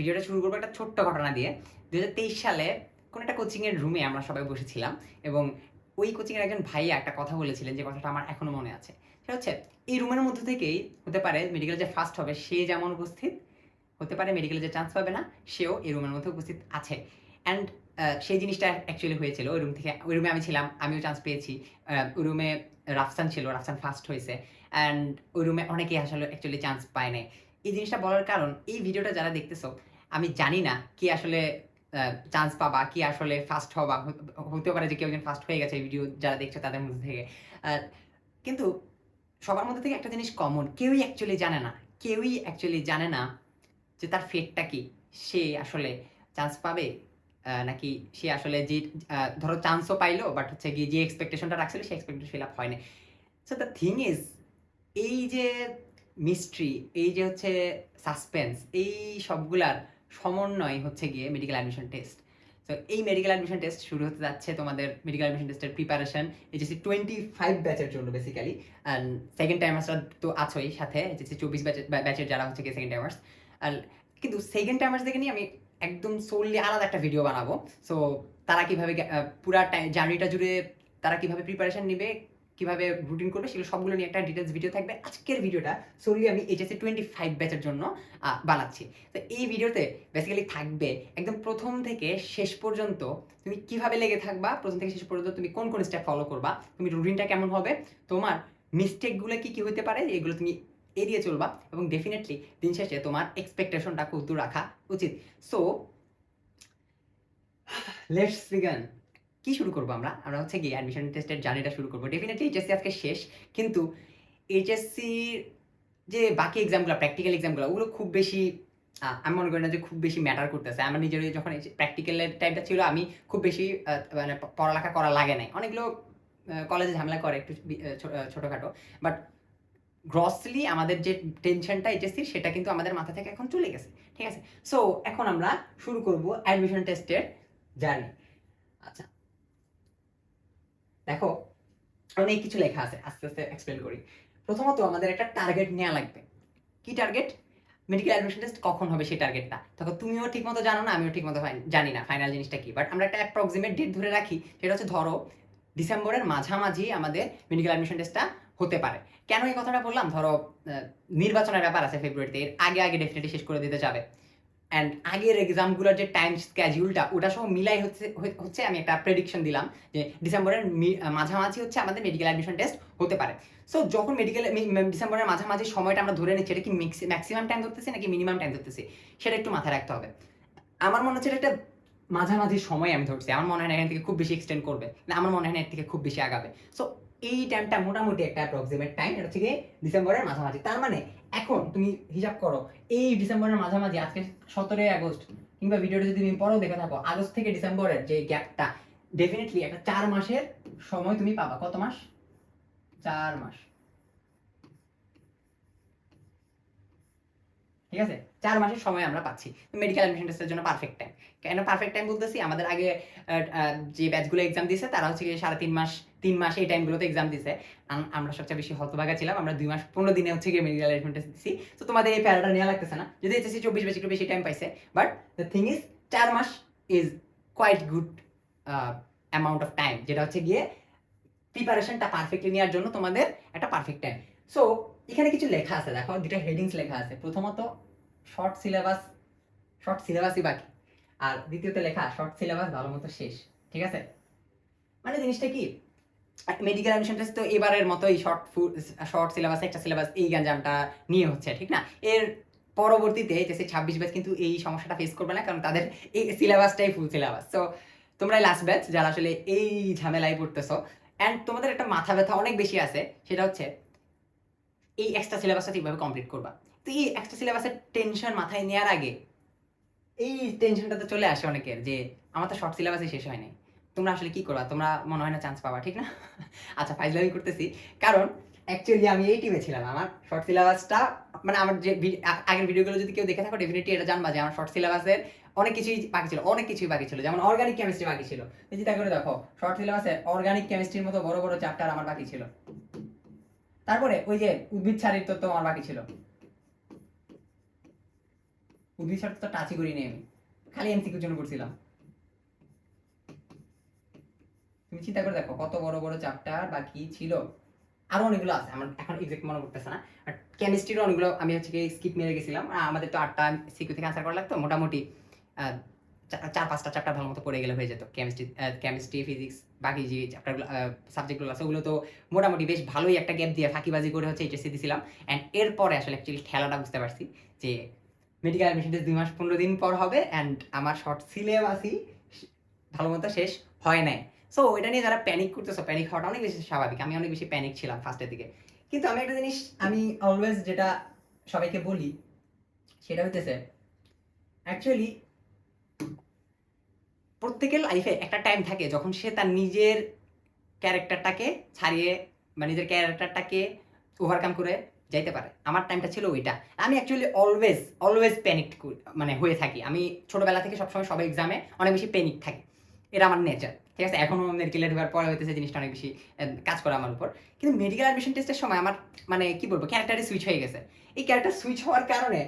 ভিডিওটা শুরু করবো একটা ছোট্ট ঘটনা দিয়ে। ২০২৩ সালে কোনো একটা কোচিংয়ের রুমে আমরা সবাই বসেছিলাম এবং ওই কোচিংয়ের একজন ভাইয়া একটা কথা বলেছিলেন যে কথাটা আমার এখনো মনে আছে। সেটা হচ্ছে এই রুমের মধ্য থেকেই হতে পারে মেডিকেলে যে ফার্স্ট হবে সে যেমন উপস্থিত, হতে পারে মেডিকেলে যে চান্স পাবে না সেও এই রুমের মধ্যে উপস্থিত আছে। অ্যান্ড সেই জিনিসটা অ্যাকচুয়ালি হয়েছিল। ওই রুমে আমি ছিলাম, আমিও চান্স পেয়েছি। ওই রুমে রাফসান ছিল, রাফসান ফার্স্ট হয়েছে। অ্যান্ড ওই রুমে অনেকেই আসলে অ্যাকচুয়ালি চান্স পায় নাই। এই জিনিসটা বলার কারণ এই ভিডিওটা যারা দেখতেছো আমি জানি না কি আসলে চান্স পাবা, কি আসলে ফার্স্ট হবা। হতেও পারে যে কেউ একজন ফার্স্ট হয়ে গেছে এই ভিডিও যারা দেখছো তাদের মধ্যে থেকে। কিন্তু সবার মধ্যে থেকে একটা জিনিস কমন, কেউই অ্যাকচুয়ালি জানে না। কেউই অ্যাকচুয়ালি জানে না যে তার ফেটটা কি? সে আসলে চান্স পাবে নাকি সে আসলে যে ধরো চান্সও পাইলো বাট হচ্ছে গিয়ে যে এক্সপেকটেশনটা রাখছিল সেই এক্সপেকটেশন ফিল আপ হয় নাই। সো দ্য থিং ইজ এই যে মিস্ট্রি, এই যে হচ্ছে সাসপেন্স, এই সবগুলার সমন্বয় হচ্ছে গিয়ে মেডিকেল অ্যাডমিশন টেস্ট। তো এই মেডিকেল অ্যাডমিশন টেস্ট শুরু হতে যাচ্ছে তোমাদের মেডিকেল অ্যাডমিশন টেস্টের প্রিপারেশন এইচএসসি 25 ব্যাচের জন্য বেসিক্যালি। অ্যান্ড সেকেন্ড টাইমার্সরা তো আছোই সাথে, এইচএসসি 24 ব্যাচের যারা হচ্ছে গিয়ে সেকেন্ড টাইমার্স। আর কিন্তু সেকেন্ড টাইমার্সদেরকে নিয়ে আমি একদম সোললি আলাদা একটা ভিডিও বানাবো। সো তারা কিভাবে পুরা জার্নিটা জুড়ে তারা কিভাবে প্রিপারেশন নিবে, কিভাবে রুটিন করবে, সেগুলো সবগুলো নিয়ে একটা ডিটেলস ভিডিও থাকবে। আজকের ভিডিওটা সোললি আমি এইচএসসি 25 ব্যাচের জন্য বানাচ্ছি। তো এই ভিডিওতে বেসিক্যালি থাকবে একদম প্রথম থেকে শেষ পর্যন্ত তুমি কিভাবে লেগে থাকবা, প্রথম থেকে শেষ পর্যন্ত তুমি কোন কোন স্টেপ ফলো করবা, তুমি রুটিনটা কেমন হবে, তোমার মিস্টেকগুলো কি কি হতে পারে এগুলো তুমি এড়িয়ে চলবা, এবং ডেফিনেটলি দিন শেষে তোমার এক্সপেকটেশনটা কতদূর রাখা উচিত। So let's began. কি শুরু করবো আমরা? আমরা হচ্ছে গিয়ে অ্যাডমিশন টেস্টের জার্নিটা শুরু করবো। ডেফিনেটলি এইচএসসি আজকে শেষ, কিন্তু এইচএসসির যে বাকি এক্সামগুলো, প্র্যাকটিক্যাল এক্সামগুলো, ওগুলো খুব বেশি আমি মনে করি না যে খুব বেশি ম্যাটার করতেছে। আমার নিজের যখন প্র্যাকটিক্যালের টাইমটা ছিল আমি খুব বেশি মানে পড়ালেখা করা লাগে নাই। অনেকগুলো কলেজে ঝামেলা করে একটু ছোটোখাটো, বাট গ্রসলি আমাদের যে টেনশনটা এইচএসসির সেটা কিন্তু আমাদের মাথা থেকে এখন চলে গেছে। ঠিক আছে? সো এখন আমরা শুরু করব অ্যাডমিশন টেস্টের জার্নি। আচ্ছা, দেখো অনেক কিছু লেখা আছে, আস্তে আস্তে এক্সপ্লেন করি। প্রথমত আমাদের একটা টার্গেট নেওয়া লাগবে। কি টার্গেট? মেডিকেল অ্যাডমিশন টেস্ট কখন হবে সেই টার্গেটটা। তখন তুমিও ঠিক মতো জানো না, আমিও ঠিক মতো জানি না ফাইনাল জিনিসটা কি, বাট আমরা একটা অ্যাপ্রক্সিমেট ডেট ধরে রাখি। সেটা হচ্ছে ধরো ডিসেম্বরের মাঝামাঝি আমাদের মেডিকেল অ্যাডমিশন টেস্টটা হতে পারে। কেন এই কথাটা বললাম? ধরো নির্বাচনের ব্যাপার আছে ফেব্রুয়ারিতে, এর আগে আগে ডেফিনেটলি শেষ করে দিতে যাবে। অ্যান্ড আগের এক্সামগুলোর যে টাইম স্ক্যাডিউলটা ওটা সহ মিলাই হচ্ছে আমি একটা প্রেডিকশন দিলাম যে ডিসেম্বরের মাঝামাঝি হচ্ছে আমাদের মেডিকেল অ্যাডমিশন টেস্ট হতে পারে। সো যখন ডিসেম্বরের মাঝামাঝি সময়টা আমরা ধরে নিচ্ছি, এটা কি ম্যাক্সিমাম টাইম ধরতেছি নাকি মিনিমাম টাইম ধরতেছি সেটা একটু মাথায় রাখতে হবে। আমার মনে হচ্ছে এটা একটা মাঝামাঝি সময় আমি ধরছি। আমার মনে হয় না এখান থেকে খুব বেশি এক্সটেন্ড করবে, না আমার মনে হয় না এর থেকে খুব বেশি আগাবে। সো এই টাইমটা মোটামুটি একটা অ্যাপ্রক্সিমেট টাইম, এটা হচ্ছে গিয়ে ডিসেম্বরের মাঝামাঝি। তার মানে এখন তুমি হিসাব করো এই ডিসেম্বরের মাঝামাঝি, আজকে 17 আগস্ট, কিংবা ভিডিওটা যদি তুমি পরেও দেখে থাকো, আগস্ট থেকে ডিসেম্বরের যে গ্যাপটা, ডেফিনেটলি একটা 4 মাসের সময় তুমি পাবা। কত মাস? 4 মাস। ঠিক আছে? 4 মাসের সময় আমরা পাচ্ছি মেডিকেল অ্যাডমিশন টেস্টের জন্য। Perfect time. কেন পারফেক্ট টাইম বলতেছি? আমাদের আগে যে ব্যাচগুলো এক্সাম দিয়েছে তারা হচ্ছে গিয়ে 3.5 মাস, 3 মাস এই টাইমগুলোতে এক্সাম দিয়েছে। আমরা সবচেয়ে বেশি হতভাগা ছিলাম, আমরা 2 মাস 15 দিনে হচ্ছে গিয়ে মেডিকেল অ্যাডমিশন টেস্ট দিচ্ছি। তো তোমাদের এই প্যারাটা নেওয়া লাগতেছে না, যদি এইচএসসি 24 বেশি একটু বেশি টাইম পাইছে। বাট দ্য থিং ইজ 4 মাস is quite good amount of time, যেটা হচ্ছে গিয়ে প্রিপারেশনটা পারফেক্টলি নেওয়ার জন্য তোমাদের একটা পারফেক্ট টাইম। সো এখানে কিছু লেখা আছে, দেখো দুটো হেডিংস লেখা আছে। প্রথমত শর্ট সিলেবাস, শর্ট সিলেবাসই বাকি, আর দ্বিতীয়ত লেখা শর্ট সিলেবাস ভালো মতো শেষ। ঠিক আছে? মানে জিনিসটা কি, মেডিকেল অ্যাডমিশন টেস্ট তো এবারের মতোই শর্ট সিলেবাস, একটা সিলেবাস এই গ্যাঞ্জামটা নিয়ে হচ্ছে, ঠিক না? এর পরবর্তীতে যে 26 ব্যাচ কিন্তু এই সমস্যাটা ফেস করবে না, কারণ তাদের এই সিলেবাসটাই ফুল সিলেবাস। সো তোমরা লাস্ট ব্যাচ যারা আসলে এই ঝামেলায় পড়তেছো, অ্যান্ড তোমাদের একটা মাথা ব্যথা অনেক বেশি আছে, সেটা হচ্ছে এই এক্সট্রা সিলেবাসটা ঠিকভাবে কমপ্লিট করবা। তো এই এক্সট্রা সিলেবাসের টেনশন মাথায় নেওয়ার আগে এই টেনশনটা তো চলে আসে অনেকের যে আমার তো শর্ট সিলেবাসই শেষ হয় নাই। তোমরা আসলে কি করবা? তোমরা মনে হয় না চান্স পাবা, ঠিক না? আচ্ছা, ফাইজলামি করতেছি, কারণ অ্যাকচুয়ালি আমি এই টিমে ছিলাম। আমার শর্ট সিলেবাসটা মানে আমার যে আগের ভিডিওগুলো যদি কেউ দেখে থাকো ডেফিনেটলি এটা জানবা যে আমার শর্ট সিলেবাসের অনেক কিছুই বাকি ছিল, অনেক কিছুই বাকি ছিল। যেমন অর্গানিক কেমিস্ট্রি বাকি ছিল। চিন্তা করে দেখো, শর্ট সিলেবাসে অর্গানিক কেমিস্ট্রির মতো বড় বড় চ্যাপ্টার আমার বাকি ছিল। তারপরে ওই যে উদ্ভিদ শারীর তত্ত্ব আমার বাকি ছিল। উদ্ভিদ শর্ত তো টাচই করিনি আমি, খালি এমসিকিউর জন্য করছিলাম। তুমি চিন্তা করে দেখো কত বড় বড় চ্যাপ্টার বাকি ছিল, আরো অনেকগুলো আছে আমার এখন এক্সাক্ট মনে করতেছে না। বাট কেমিস্ট্রির অনেকগুলো আমি হচ্ছে কি স্কিপ মেরে গেছিলাম। আমাদের তো 8টা সিকিউ থেকে আনসার করা লাগতো, মোটামুটি 4-5টা চ্যাপ্টার ভালো মতো পড়ে গেলে হয়ে যেত। কেমিস্ট্রি ফিজিক্স বাকি যে চ্যাপ্টারগুলো সাবজেক্টগুলো আছে ওগুলো তো মোটামুটি বেশ ভালোই একটা গ্যাপ দিয়ে ফাঁকিবাজি করে হচ্ছে এইচএসসি দিয়েছিলাম। অ্যান্ড এরপরে আসলে অ্যাকচুয়ালি খেলাটা বুঝতে পারছি যে মেডিকেল অ্যাডমিশন টেস্ট 2 মাস 15 দিন পর হবে, অ্যান্ড আমার শর্ট সিলেবাসই ভালো মতো শেষ হয় নাই। সো এটা নিয়ে যারা প্যানিক করতেছো, প্যানিক হওয়াটা অনেক বেশি স্বাভাবিক। আমি অনেক বেশি প্যানিক ছিলাম ফার্স্টের দিকে। কিন্তু আমি একটা জিনিস আমি অলওয়েজ যেটা সবাইকে বলি সেটা হইতেছে অ্যাকচুয়ালি প্রত্যেকের লাইফে একটা টাইম থাকে যখন সে তার নিজের ক্যারেক্টারটাকে ছাড়িয়ে বা নিজের ক্যারেক্টারটাকে ওভারকাম করে যাইতে পারে। আমার টাইমটা ছিল ওইটা। আমি অ্যাকচুয়ালি অলওয়েজ প্যানিক মানে হয়ে থাকি। আমি ছোটবেলা থেকে সবসময় সব এক্সামে অনেক বেশি প্যানিক থাকি, এটা আমার নেচার। ঠিক আছে, এখনও মেডিকেলে ঢোকার পরে হইতেছে জিনিসটা অনেক বেশি কাজ করে আমার উপর। কিন্তু মেডিকেল অ্যাডমিশন টেস্টের সময় আমার মানে কি বলবো ক্যারেক্টারে সুইচ হয়ে গেছে। এই ক্যারেক্টার সুইচ হওয়ার কারণে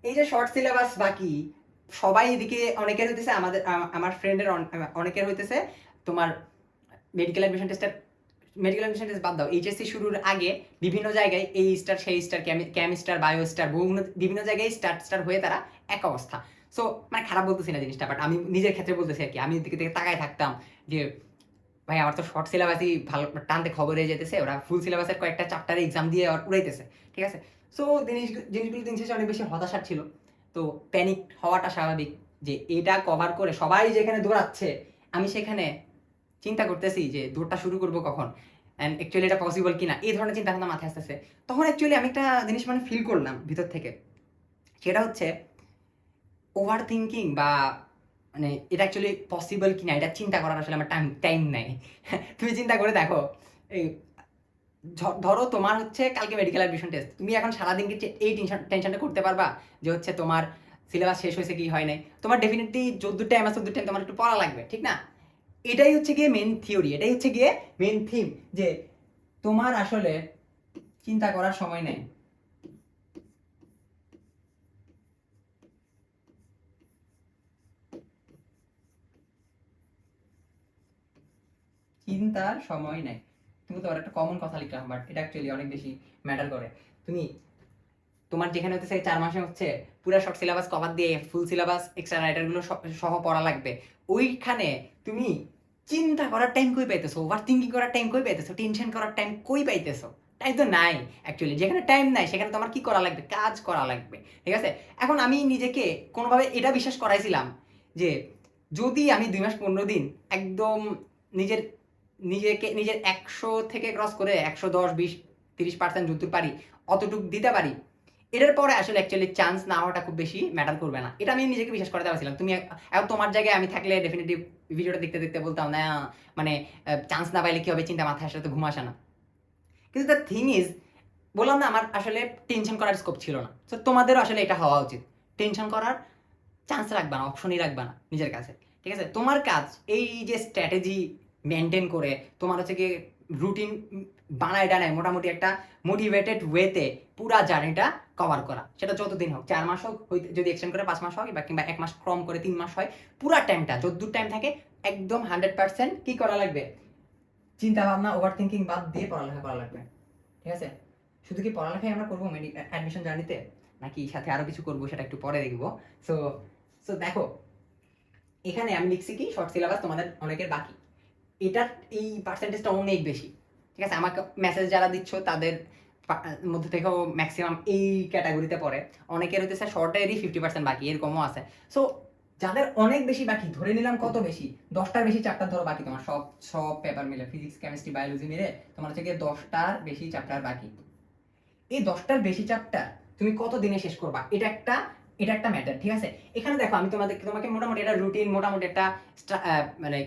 এই যে শর্ট সিলেবাস বাকি সবাই এদিকে, অনেকের হইতেছে আমার ফ্রেন্ডের অনেকের হইতেছে তোমার মেডিকেল অ্যাডমিশন টেস্ট বাদ দাও, এইচএসসি শুরুর আগে বিভিন্ন জায়গায় এই স্টার সেই স্টার কেমিস্টার বায়ো স্টার বিভিন্ন জায়গায় স্টার হয়ে তারা এক অবস্থা। সো মানে খারাপ বলতেছি না জিনিসটা, বাট আমি নিজের ক্ষেত্রে বলতেছি আর কি। আমি দিকে থেকে তাকায় থাকতাম যে ভাই আমার তো শর্ট সিলেবাসই ভালো টানতে খবর হয়ে যেতেছে, ওরা ফুল সিলেবাসের কয়েকটা চ্যাপ্টারে এক্সাম দিয়ে উড়াইতেছে। ঠিক আছে, সো জিনিসগুলো দিন শেষে অনেক বেশি হতাশার ছিল। তো প্যানিক হওয়াটা স্বাভাবিক যে এটা কভার করে সবাই যেখানে দৌড়াচ্ছে আমি সেখানে চিন্তা করতেছি যে দৌড়টা শুরু করবো কখন, অ্যান্ড অ্যাকচুয়ালি এটা পসিবল কিনা, এই ধরনের চিন্তা ভাবনা মাথায় আসতেছে। তখন অ্যাকচুয়ালি আমি একটা জিনিস মানে ফিল করলাম ভিতর থেকে, সেটা হচ্ছে ওভার থিঙ্কিং বা মানে এটা অ্যাকচুয়ালি পসিবল কিনা এটা চিন্তা করার আসলে আমার টাইম নাই। তুমি চিন্তা করে দেখো, এই ধরো তোমার হচ্ছে কালকে মেডিকেল অ্যাডমিশন টেস্ট, তুমি এখন সারাদিন কি এই টেনশনটা করতে পারবা যে হচ্ছে তোমার সিলেবাস শেষ হয়েছে কি হয় নাই? তোমার ডেফিনেটলি যদ্দূর টাইম আছে তদ্দূর টাইম তোমার একটু পড়া লাগবে, ঠিক না? এটাই হচ্ছে গিয়ে মেন থিওরি, এটাই হচ্ছে গিয়ে মেন থিম, যে তোমার আসলে চিন্তা করার সময় নেই। চিন্তার সময় নেই। তুমি তো একটা কমন কথা লিখলাম, বাট এটা অ্যাকচুয়ালি অনেক বেশি ম্যাটার করে। তুমি তোমার যেখানে হচ্ছে 4 মাসে হচ্ছে পুরো শর্ট সিলেবাস কভার দিয়ে ফুল সিলেবাস এক্সট্রা রাইটারগুলো সহ পড়া লাগবে, ওইখানে তুমি চিন্তা করার টাইম কই পাইতেছো? ওভার থিঙ্কিং করার টাইম কই পাইতেছো? টেনশন করার টাইম কই পাইতেছো? টাইম তো নাই অ্যাকচুয়ালি। যেখানে টাইম নাই সেখানে তোমার কি করা লাগবে? কাজ করা লাগবে। ঠিক আছে, এখন আমি নিজেকে কোনোভাবে এটা বিশ্বাস করাইছিলাম যে যদি আমি 2 মাস 15 দিন একদম নিজের নিজের 100 থেকে ক্রস করে 110 20 30% যতটুকু পারি অতটুকু দিতে পারি, এটার পরে আসলে অ্যাকচুয়ালি চান্স না হওয়াটা খুব বেশি ম্যাটার করবে না। এটা আমি নিজেকে বিশ্বাস করতে পারছিলাম। তুমি এখন তোমার জায়গায় আমি থাকলে ডেফিনেটলি ভিডিওটা দেখতে দেখতে বলতাম না মানে চান্স না পাইলে কি হবে, চিন্তা মাথায় আসলে তো ঘুম আসে না। কিন্তু দ্য থিং ইজ, বললাম না আমার আসলে টেনশন করার স্কোপ ছিল না। তো তোমাদেরও আসলে এটা হওয়া উচিত। টেনশন করার চান্স রাখবা না, অপশনই রাখবা না নিজের কাছে। ঠিক আছে, তোমার কাজ এই যে স্ট্র্যাটেজি মেনটেন করে তোমার হচ্ছে কি রুটিন বানায় টানায় মোটামুটি একটা মোটিভেটেড ওয়েতে পুরা জার্নিটা কভার করা। সেটা যতদিন হোক, 4 মাস হোক, যদি এক্সটেন্ড করে 5 মাস হয় বা কিংবা 1 মাস কম করে 3 মাস হয়, পুরা টাইমটা যতদূর টাইম থাকে একদম 100% কি করা লাগবে? চিন্তা ভাবনা ওভার থিঙ্কিং বাদ দিয়ে পড়ালেখা করা লাগবে। ঠিক আছে, শুধু কি পড়ালেখাই আমরা করবো অ্যাডমিশন জার্নিতে, নাকি সাথে আরো কিছু করবো সেটা একটু পরে দেখবো। সো সো দেখো এখানে আমি লিখছি কি শর্ট সিলেবাস তোমাদের অনেকের বাকি, এটার এই পার্সেন্টেজটা অনেক বেশি। ঠিক আছে, আমাকে মেসেজ যারা দিচ্ছ তাদের মধ্যে থেকেও ম্যাক্সিমাম এই ক্যাটাগরিতে পড়ে। অনেকের হইতেছে শর্টেরই 50% বাকি, এরকমও আছে। সো যাদের অনেক বেশি বাকি, ধরে নিলাম কত বেশি, 10টার বেশি চ্যাপ্টার ধরো বাকি তোমার, সব সব পেপার মিলে ফিজিক্স কেমিস্ট্রি বায়োলজি মিলে তোমার হচ্ছে গিয়ে 10টার বেশি চ্যাপ্টার বাকি। এই 10টার বেশি চ্যাপ্টার তুমি কত দিনে শেষ করবা, এটা একটা ম্যাটার। ঠিক আছে, এখানে দেখো আমি তোমাকে মোটামুটি একটা রুটিন, মোটামুটি একটা মানে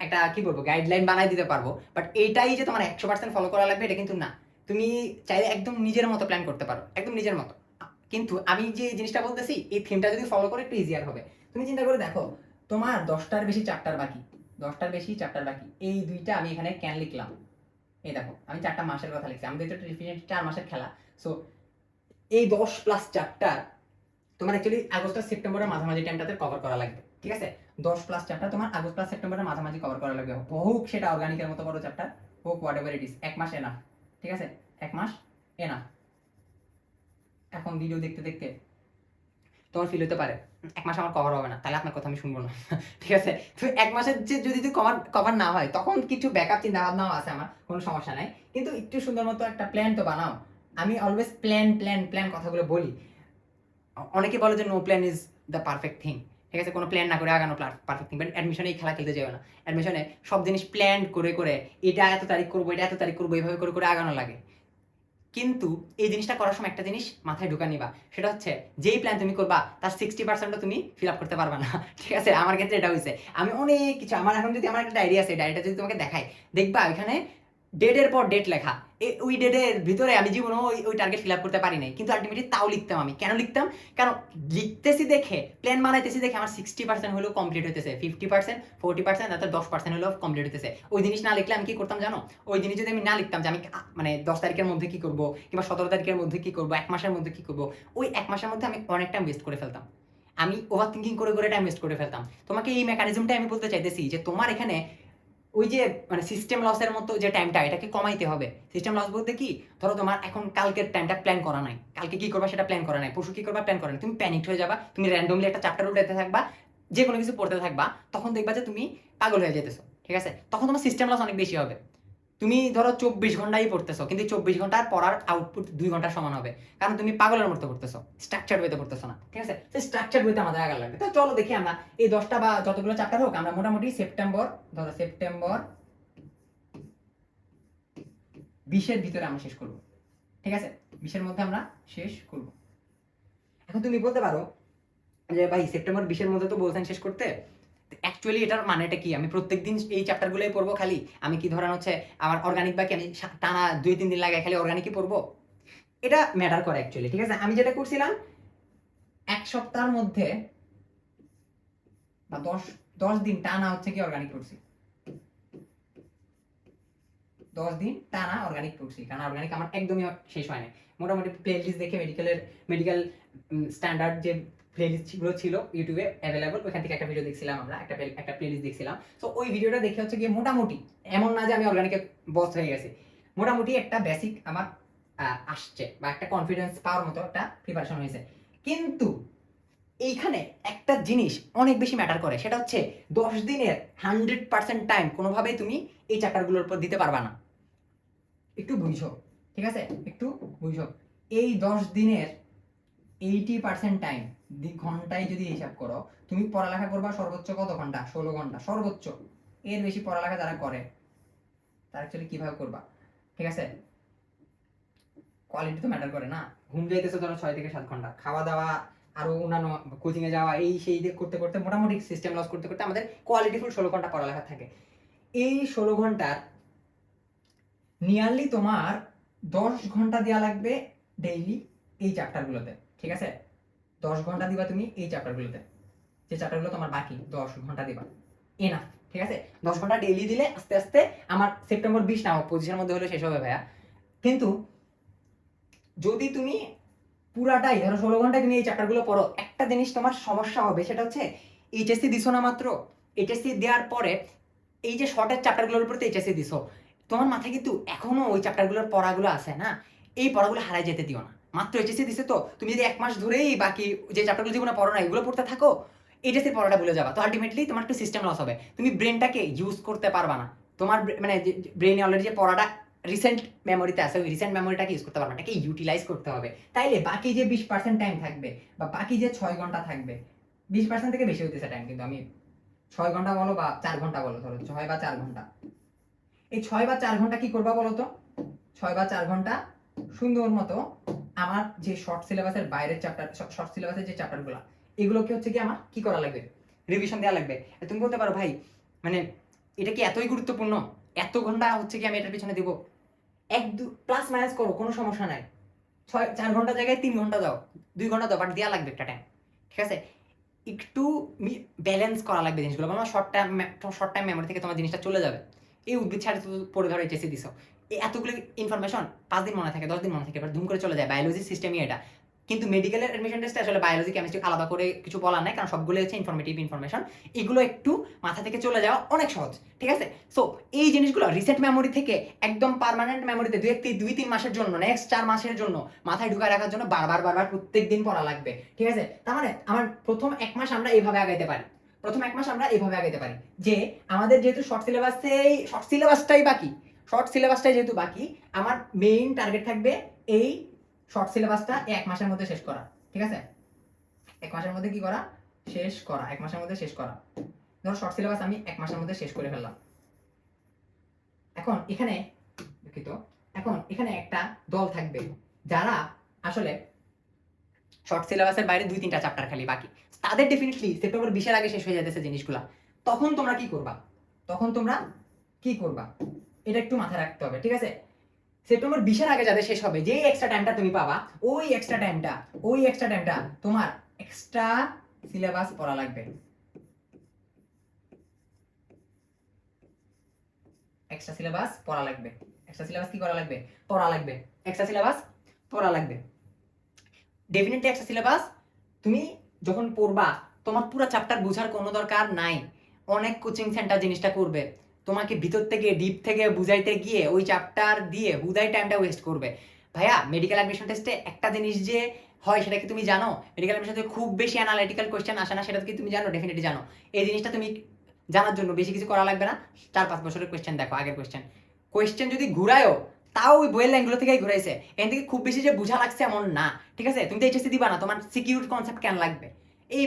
একটা কি বলবো গাইডলাইন বানাই দিতে পারবো, বাট এইটাই যে তোমার 100% ফলো করা লাগবে এটা কিন্তু না। তুমি চাইলে একদম নিজের মতো প্ল্যান করতে পারো, একদম নিজের মতো। কিন্তু আমি যে জিনিসটা বলতেছি এই থিমটা যদি ফলো করে একটু ইজিয়ার হবে। তুমি চিন্তা করে দেখো তোমার 10টার বেশি চ্যাপ্টার বাকি, 10টার বেশি চ্যাপ্টার বাকি, এই দুইটা আমি এখানে ক্যান লিখলাম। এই দেখো আমি 4টা মাসের কথা লিখছি, আমাদের তো ডেফিনেটলি 4 মাসের খেলা। সো এই 10 প্লাস চ্যাপ্টার তোমার অ্যাকচুয়ালি আগস্ট আর সেপ্টেম্বরের মাঝামাঝি টাইমটাতে কভার করা লাগবে, ঠিক আছে? 10 প্লাস চ্যাপ্টার তোমার আগস্ট প্লাস সেপ্টেম্বরের মাঝামাঝি কভার করা লাগবে, হোক সেটা অর্গানিকের মতো বড় চ্যাপ্টার হোক, হোয়াট এভার ইট ইজ। 1 মাস এনাফ, ঠিক আছে? 1 মাস এনাফ। এখন ভিডিও দেখতে দেখতে তোমার ফিল হতে পারে 1 মাস আমার কভার হবে না, তাহলে আপনার কথা আমি শুনবো না। ঠিক আছে? তো 1 মাসের যে যদি কভার কভার না হয়, তখন কিছু ব্যাকআপ চিন্তা ভাবনাও আছে আমার, কোনো সমস্যা নাই। কিন্তু একটু সুন্দর মতো একটা প্ল্যান তো বানাও। আমি অলওয়েজ প্ল্যান প্ল্যান প্ল্যান কথাগুলো বলি। অনেকে বলে যে no plan is the perfect thing, ঠিক আছে? কোনো প্ল্যান না করে আগানো পারফেক্ট থিং। বাট অ্যাডমিশনে এই খেলা খেলতে যাবে না। অ্যাডমিশনে সব জিনিস প্ল্যান করে করে এটা এত তারিখ করবো, এটা এত তারিখ করবো, এইভাবে করে করে আগানো লাগে। কিন্তু এই জিনিসটা করার সময় একটা জিনিস মাথায় ঢুকা নিবা, সেটা হচ্ছে যেই প্ল্যান তুমি করবা তার 60%ও তুমি ফিল আপ করতে পারবা না। ঠিক আছে? আমার ক্ষেত্রে এটা হয়েছে। আমি অনেক কিছু, আমার এখন যদি আমার একটা ডায়েরি আছে, ডায়েরিটা যদি তোমাকে দেখাই, দেখবা ওইখানে ডেটের পর ডেট লেখা। ওই ডেটের ভিতরে আমি জীবনে ওই টার্গেট ফিল আপ করতে পারি নাই, কিন্তু আলটিমেটলি তাও লিখতাম। আমি কেন লিখতাম? কারণ লিখতেছি দেখে, প্ল্যান বানাইতেছি দেখে আমার 60% হলেও কমপ্লিট হইতেছে, 50% 40% অর্থাৎ 10% হলেও কমপ্লিট হইতেছে। ওই জিনিস না লিখলে আমি কি করতাম জানো? ওই জিনিস যদি আমি না লিখতাম যে আমি মানে 10 তারিখের মধ্যে কি করবো, কিংবা 17 তারিখের মধ্যে কি করবো, 1 মাসের মধ্যে কি করবো, ওই 1 মাসের মধ্যে আমি অনেক টাইম ওয়েস্ট করে ফেলতাম। আমি ওভার থিঙ্কিং করে করে টাইম ওয়েস্ট করে ফেলতাম। তোমাকে এই মেকানিজমটাই আমি বলতে চাইতেছি যে তোমার এখানে ওই যে মানে সিস্টেম লসের মতো যে টাইমটা, এটাকে কমাইতে হবে। সিস্টেম লস বলতে কি, ধরো তোমার এখন কালকের টাইমটা প্ল্যান করা নাই, কালকে কি করবা সেটা প্ল্যান করা নাই, পরশু কি করবা প্ল্যান করা নাই, তুমি প্যানিক হয়ে যাবা, তুমি র্যান্ডমলি একটা চ্যাপ্টার উঠাতে থাকবা, যে কোনো কিছু পড়তে থাকবা, তখন দেখবা যে তুমি পাগল হয়ে যেতেছো। ঠিক আছে? তখন তোমার সিস্টেম লস অনেক বেশি হবে। তুমি ধরো 24 ঘন্টাই পড়তেছো, কিন্তু 24 ঘন্টার পড়ার আউটপুট 2 ঘন্টার সমান হবে, কারণ তুমি পাগলের মতো পড়তেছো, স্ট্রাকচার ওয়েতে পড়তেছো না। ঠিক আছে? সেই স্ট্রাকচার ওয়েতে আমাদের আগার লাগবে। তো চলো দেখি আমরা এই 10টা বা যতগুলো চ্যাপ্টার হোক, আমরা মোটামুটি সেপ্টেম্বর, ধরো সেপ্টেম্বর 20-এর ভিতরে আমরা শেষ করব। ঠিক আছে? 20-এর মধ্যে আমরা শেষ করব। এখন তুমি বলতে পারো যে ভাই সেপ্টেম্বর 20-এর মধ্যে তো বলছেন শেষ করতে, অ্যাকচুয়ালি এটার মানেটা কি? আমি প্রত্যেকদিন এই চ্যাপ্টারগুলোই পড়বো খালি? আমি কি ধরেন হচ্ছে আমার অর্গানিক বাকি আমি টানা 2-3 দিন লাগে খালি অর্গানিকই পড়বো? এটা ম্যাটার করে অ্যাকচুয়ালি। ঠিক আছে? আমি যেটা করছিলাম 1 সপ্তাহের মধ্যে বা 10 দিন টানা হচ্ছে কি অর্গানিক পড়ছি। 10 দিন টানা অর্গানিক পড়ছি, কারণ অর্গানিক আমার একদমই শেষ হয় না। মোটামুটি প্লেলিস্ট দেখে মেডিকেল স্ট্যান্ডার্ড যে প্লেলিস্টগুলো ছিল ইউটিউবে অ্যাভেলেবল, ওইখান থেকে একটা ভিডিও দেখছিলাম, আমরা একটা প্লেলিস্ট দেখছিলাম। তো ওই ভিডিওটা দেখে হচ্ছে গিয়ে মোটামুটি, এমন না যে আমি অর্গানিকে বস হয়ে গেছি, মোটামুটি একটা বেসিক আমার আসছে, বা একটা কনফিডেন্স পাওয়ার মতো একটা প্রিপারেশন হয়েছে। কিন্তু এইখানে একটা জিনিস অনেক বেশি ম্যাটার করে, সেটা হচ্ছে 10 দিনের 100% টাইম কোনোভাবেই তুমি এই চ্যাপ্টারগুলোর উপর দিতে পারবা না। একটু বুঝো, ঠিক আছে? একটু বুঝো। এই 10 দিনের 80% টাইম ঘন্টায় যদি হিসাব করো, তুমি পড়ালেখা করবা সর্বোচ্চ কত ঘন্টা? 16 ঘন্টা সর্বোচ্চ। এর বেশি পড়ালেখা যারা করে তারা অ্যাকচুয়ালি কিভাবে করবা? ঠিক আছে? কোয়ালিটি তো ম্যাটার করে না। ঘুম যাইতেছে ধরো 6 থেকে 7 ঘন্টা, খাওয়া দাওয়া আরো অন্যান্য কোচিং এ যাওয়া, এই সেই করতে করতে মোটামুটি সিস্টেম লস করতে করতে আমাদের কোয়ালিটিফুল 16 ঘন্টা পড়ালেখা থাকে। এই 16 ঘন্টার নিয়ারলি তোমার 10 ঘন্টা দেওয়া লাগবে ডেইলি এই চ্যাপ্টারগুলোতে। ঠিক আছে? 10 ঘন্টা দিবা তুমি এই চ্যাপ্টারগুলোতে, যে চ্যাপ্টারগুলো তোমার বাকি 10 ঘন্টা দিবা, এনাফ। ঠিক আছে? 10 ঘন্টা ডেইলি দিলে আস্তে আস্তে আমার সেপ্টেম্বর 20 না হোক 25-এর মধ্যে হলে শেষ হবে ভাইয়া। কিন্তু যদি তুমি পুরাটাই ধরো 16 ঘন্টায় তুমি এই চ্যাপ্টারগুলো পড়ো, একটা জিনিস তোমার সমস্যা হবে, সেটা হচ্ছে এইচএসসি দিছো না মাত্র, এইচএসসি দেওয়ার পরে এই যে শর্টের চ্যাপ্টারগুলোর উপর তো এইচএসসি দিছো, তোমার মাথায় কিন্তু এখনো ওই চ্যাপ্টারগুলোর পড়াগুলো আছে না, এই পড়াগুলো হারাই যেতে দিও না। মাত্র এইচএসসি দিছে তো, তুমি যদি 1 মাস ধরেই বাকি যে চ্যাপ্টারগুলো যেগুলো পড়ো না এগুলো পড়তে থাকো, এইচএসসির পড়াটা ভুলে যাবা, তো আলটিমেটলি তোমার একটু সিস্টেম লস হবে, তুমি ব্রেনটাকে ইউজ করতে পারবা না। তোমার মানে ব্রেনে অলরেডি যে পড়াটা রিসেন্ট মেমোরিতে আছে, ওই রিসেন্ট মেমোরিটাকে ইউজ করতে পারবে না, এটাকে ইউটিলাইজ করতে হবে। তাইলে বাকি যে 20% টাইম থাকবে, বা বাকি যে 6 ঘন্টা থাকবে, 20% থেকে বেশি হইতেছে টাইম, কিন্তু আমি 6 ঘন্টা বলো বা 4 ঘন্টা বলো, ধরো 6 বা 4 ঘন্টা, এই 6 বা 4 ঘন্টা কি করবা বলো তো? 6 বা 4 ঘন্টা সুন্দর মতো আমার যে শর্ট সিলেবাসের বাইরের চ্যাপ্টার, শর্ট সিলেবাসের যে চ্যাপ্টারগুলো, এগুলোকে হচ্ছে কি আমার কি করা লাগবে? রিভিশন দেওয়া লাগবে। তুমি বলতে পারো ভাই মানে এটা কি এতই গুরুত্বপূর্ণ, এত ঘন্টা হচ্ছে কি আমি এটার পিছনে দিব? 1-2 প্লাস মাইনাস করো, কোনো সমস্যা নাই। 4 ঘন্টা জায়গায় 3 ঘন্টা দাও, 2 ঘন্টা দাও, বাট দেওয়া লাগবে একটা টাইম। ঠিক আছে? একটু ব্যালেন্স করা লাগবে জিনিসগুলো, আমার শর্ট টাইম মেমোরি থেকে তোমার জিনিসটা চলে যাবে। এই উদ্ভিদ ছাড়া পড়ে ধরো এইচএসসি দিছো, এই এতগুলো ইনফরমেশন 5 দিন মনে থাকে, 10 দিন মনে থাকে, এবার ধুম করে চলে যায়, বায়োলজি সিস্টেমই এটা। কিন্তু মেডিকেলের অ্যাডমিশন টেস্টে আসলে বায়োলজি কেমিস্ট্রি আলাদা করে কিছু বলার নাই, কারণ সবগুলো হচ্ছে ইনফরমেটিভ ইনফরমেশন। এগুলো একটু মাথা থেকে চলে যাওয়া অনেক সহজ, ঠিক আছে? সো এই জিনিসগুলো রিসেন্ট মেমোরি থেকে একদম পার্মানেন্ট মেমোরিতে 2-3 মাসের জন্য, নেক্সট 4 মাসের জন্য মাথায় ঢুকায় রাখার জন্য বারবার প্রত্যেক দিন পড়া লাগবে, ঠিক আছে? তার মানে আমার প্রথম 1 মাস আমরা এইভাবে আগাইতে পারি, যে আমাদের যেহেতু শর্ট সিলেবাসটাই যেহেতু বাকি, আমার মেইন টার্গেট থাকবে এই শর্ট সিলেবাসটা 1 মাসের মধ্যে শেষ করা, ঠিক আছে? 1 মাসের মধ্যে কি করা? শেষ করা, 1 মাসের মধ্যে শেষ করা। ধরো শর্ট সিলেবাস আমি 1 মাসের মধ্যে শেষ করে ফেললাম। এখন এখানে একটা দল থাকবে যারা আসলে শর্ট সিলেবাসের বাইরে 2-3টা চ্যাপ্টার খালি বাকি, তাদের ডেফিনেটলি সেপ্টেম্বর 20-এর আগে শেষ হয়ে যাচ্ছে জিনিসগুলা। তখন তোমরা কি করবা? এটা একটু মাথায় রাখতে হবে, ঠিক আছে? সেপ্টেম্বর 20-এর আগে যাদের শেষ হবে, যেই এক্সট্রা টাইমটা তুমি পাবা, ওই এক্সট্রা টাইমটা তোমার এক্সট্রা সিলেবাস পড়া লাগবে। এক্সট্রা সিলেবাস কি করা লাগবে? পড়া লাগবে। ডেফিনেটলি এক্সট্রা সিলেবাস তুমি যখন পড়বা, তোমার পুরো চ্যাপ্টার বোঝার কোনো দরকার নাই। অনেক কোচিং সেন্টার জিনিসটা করবে, তোমাকে ভিতর থেকে ডিপ থেকে বুঝাইতে গিয়ে ওই চ্যাপ্টার দিয়ে হুদাই টাইমটা ওয়েস্ট করবে। ভাইয়া, মেডিকেল অ্যাডমিশন টেস্টে একটা জিনিস যে হয় সেটা কি তুমি জানো? মেডিকেল অ্যাডমিশন টেস্টে খুব বেশি অ্যানালিটিক্যাল কোশ্চেন আসে না, সেটা কি তুমি জানো? ডেফিনেটলি জানো। এই জিনিসটা তুমি জানার জন্য বেশি কিছু করা লাগবে না। 4-5 বছরের কোশ্চেন দেখো, আগের কোশ্চেন যদি ঘুরায়ও, তাও ওই বইয়ের লাইনগুলো থেকেই ঘুরাইছে। এখান থেকে খুব বেশি যে বুঝা লাগছে এমন না, ঠিক আছে? তুমি তো এইচএসসি দিবা না, তোমার সিকিউর কনসেপ্ট কেন লাগবে? এই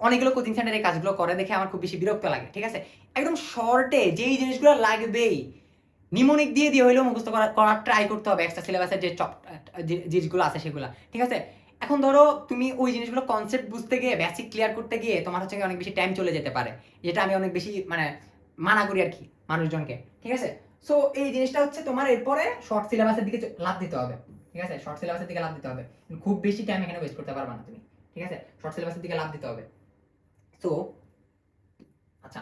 অনেকগুলো কোচিং সেন্টার এই কাজগুলো করে দেখে আমার খুব বেশি বিরক্ত লাগে, ঠিক আছে? একদম শর্টে যেই জিনিসগুলো লাগবেই নিমোনিক দিয়ে হইলেও মুখস্থ করার ট্রাই করতে হবে এক্সট্রা সিলেবাসের যে জিনিসগুলো আছে সেগুলো, ঠিক আছে? এখন ধরো তুমি ওই জিনিসগুলো কনসেপ্ট বুঝতে গিয়ে, বেসিক ক্লিয়ার করতে গিয়ে তোমার হচ্ছে অনেক বেশি টাইম চলে যেতে পারে, যেটা আমি অনেক বেশি মানা করি আর কি মানুষজনকে, ঠিক আছে? সো এই জিনিসটা হচ্ছে তোমার এরপরে শর্ট সিলেবাসের দিকে লাভ দিতে হবে, ঠিক আছে? খুব বেশি টাইম এখানে ওয়েস্ট করতে পারবে না তুমি, ঠিক আছে? শর্ট সিলেবাসের দিকে লাভ দিতে হবে। সো আচ্ছা,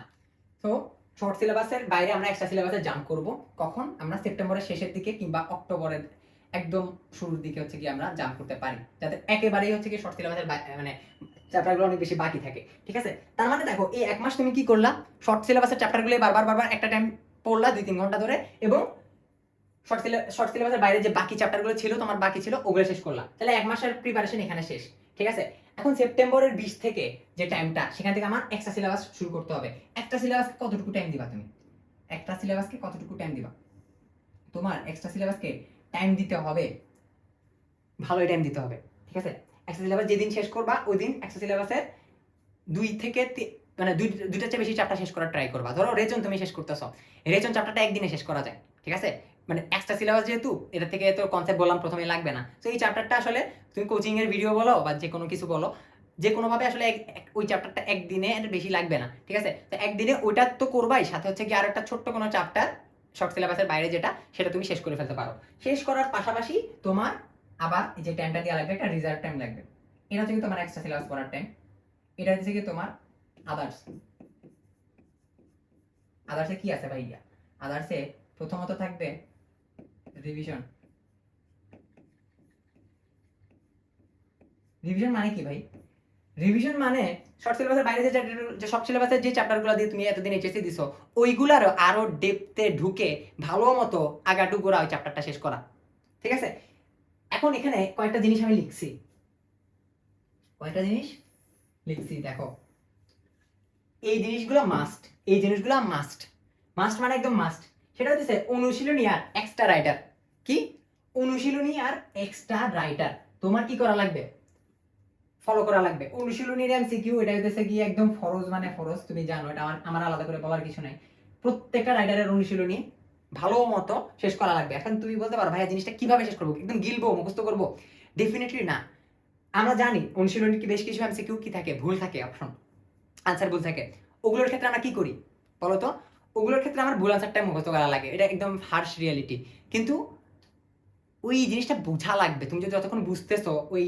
শর্ট সিলেবাসের বাইরে আমরা এক্সট্রা সিলেবাসে জাম্প করব কখন? আমরা সেপ্টেম্বরের শেষের দিকে কিংবা অক্টোবরের একদম শুরুর দিকে হচ্ছে কি আমরা জাম্প করতে পারি, যাতে একেবারেই হচ্ছে কি শর্ট সিলেবাসের চ্যাপ্টারগুলো অনেক বেশি বাকি থাকে, ঠিক আছে? তার মানে দেখো, এই 1 মাস তুমি কি করলা? শর্ট সিলেবাসের চ্যাপ্টারগুলো বারবার একটা টাইম পড়লা 2-3 ঘন্টা ধরে, এবং শর্ট সিলেবাসের বাইরে যে বাকি চ্যাপ্টারগুলো ছিল তোমার বাকি ছিল, ওগুলো শেষ করলা। তাহলে 1 মাসের প্রিপারেশন এখানে শেষ, ঠিক আছে? এখন সেপ্টেম্বরের 20 থেকে যে টাইমটা, সেখান থেকে আমার এক্সট্রা সিলেবাস শুরু করতে হবে। একটা সিলেবাসকে কতটুকু টাইম দিবা তুমি? তোমার এক্সট্রা সিলেবাসকে টাইম দিতে হবে, ভালোই টাইম দিতে হবে, ঠিক আছে? এক্সট্রা সিলেবাস যেদিন শেষ করবা, ওই দিন এক্সট্রা সিলেবাসের 2 থেকে দুইটার চেয়ে বেশি চ্যাপ্টার শেষ করার ট্রাই করবা। ধরো রেজন তুমি শেষ করতেছো, রেজন চ্যাপ্টারটা একদিনে শেষ করা যায়, ঠিক আছে? এক্সট্রা সিলেবাস যেহেতু, এটা থেকে তো কনসেপ্ট বললাম প্রথমে লাগবে না। তো এই চ্যাপ্টারটা আসলে তুমি কোচিং এর ভিডিও বলো বা যে কোনো কিছু বলো, যে কোনোভাবে আসলে ওই চ্যাপ্টারটা একদিনে বেশি লাগবে না, ঠিক আছে? তো একদিনে ওইটা তো করবাই, সাথে হচ্ছে কি আর একটা ছোট্ট কোনো চ্যাপ্টার শর্ট সিলেবাসের বাইরে যেটা, সেটা তুমি শেষ করে ফেলতে পারো। শেষ করার পাশাপাশি তোমার আবার যে টাইমটা দেওয়া লাগবে, একটা রিজার্ভ টাইম লাগবে। এটা হচ্ছে তোমার এক্সট্রা সিলেবাস পড়ার টাইম। এটা হচ্ছে কি তোমার আদার্সে কি আছে ভাইয়া? আদার্সে প্রথমত থাকবে রিভিশন। মানে কি ভাই? রিভিশন মানে শর্ট সিলেবাসের বাইরে যে শর্ট সিলেবাসের যে চ্যাপ্টারগুলো দিয়ে তুমি এতদিন এইচএসসি দিছো, ওইগুলার আরো ডেপথে ঢুকে ভালো মতো আগাটুকুরা ওই চ্যাপ্টারটা শেষ করা, ঠিক আছে? এখন এখানে কয়েকটা জিনিস আমি লিখছি, দেখো। এই জিনিসগুলো মাস্ট মানে একদম মাস্ট। সেটা হচ্ছে অনুশীলনী আর এক্সট্রা রাইটার। কি? অনুশীলনী আর এক্সট্রা রাইটার তোমার কি করা লাগবে? ফলো করা লাগবে। অনুশীলনীর এমসিকিউ, এটা হচ্ছে কি একদম ফরজ, মানে ফরজ, তুমি জানো, এটা আমার আলাদা করে বলার কিছু নাই। প্রত্যেকটা রাইটারের অনুশীলনী ভালো মতো শেষ করা লাগবে। এখন তুমি বলতে পারো, ভাইয়া জিনিসটা কিভাবে শেষ করবো? একদম গিলবো, মুখস্থ করবো? ডেফিনেটলি না। আমরা জানি অনুশীলনীর কি বেশ কিছু এমসিকিউ কি থাকে, ভুল থাকে, অপশন আনসার ভুল থাকে। ওগুলোর ক্ষেত্রে আমরা কি করি বলতো? ওগুলোর ক্ষেত্রে আমার ভুল আনসারটাই মুখস্থ করা লাগে, এটা একদম হার্শ রিয়ালিটি। কিন্তু ওই জিনিসটা বোঝা লাগবে। তুমি যদি যতক্ষণ বুঝতেছো, ওই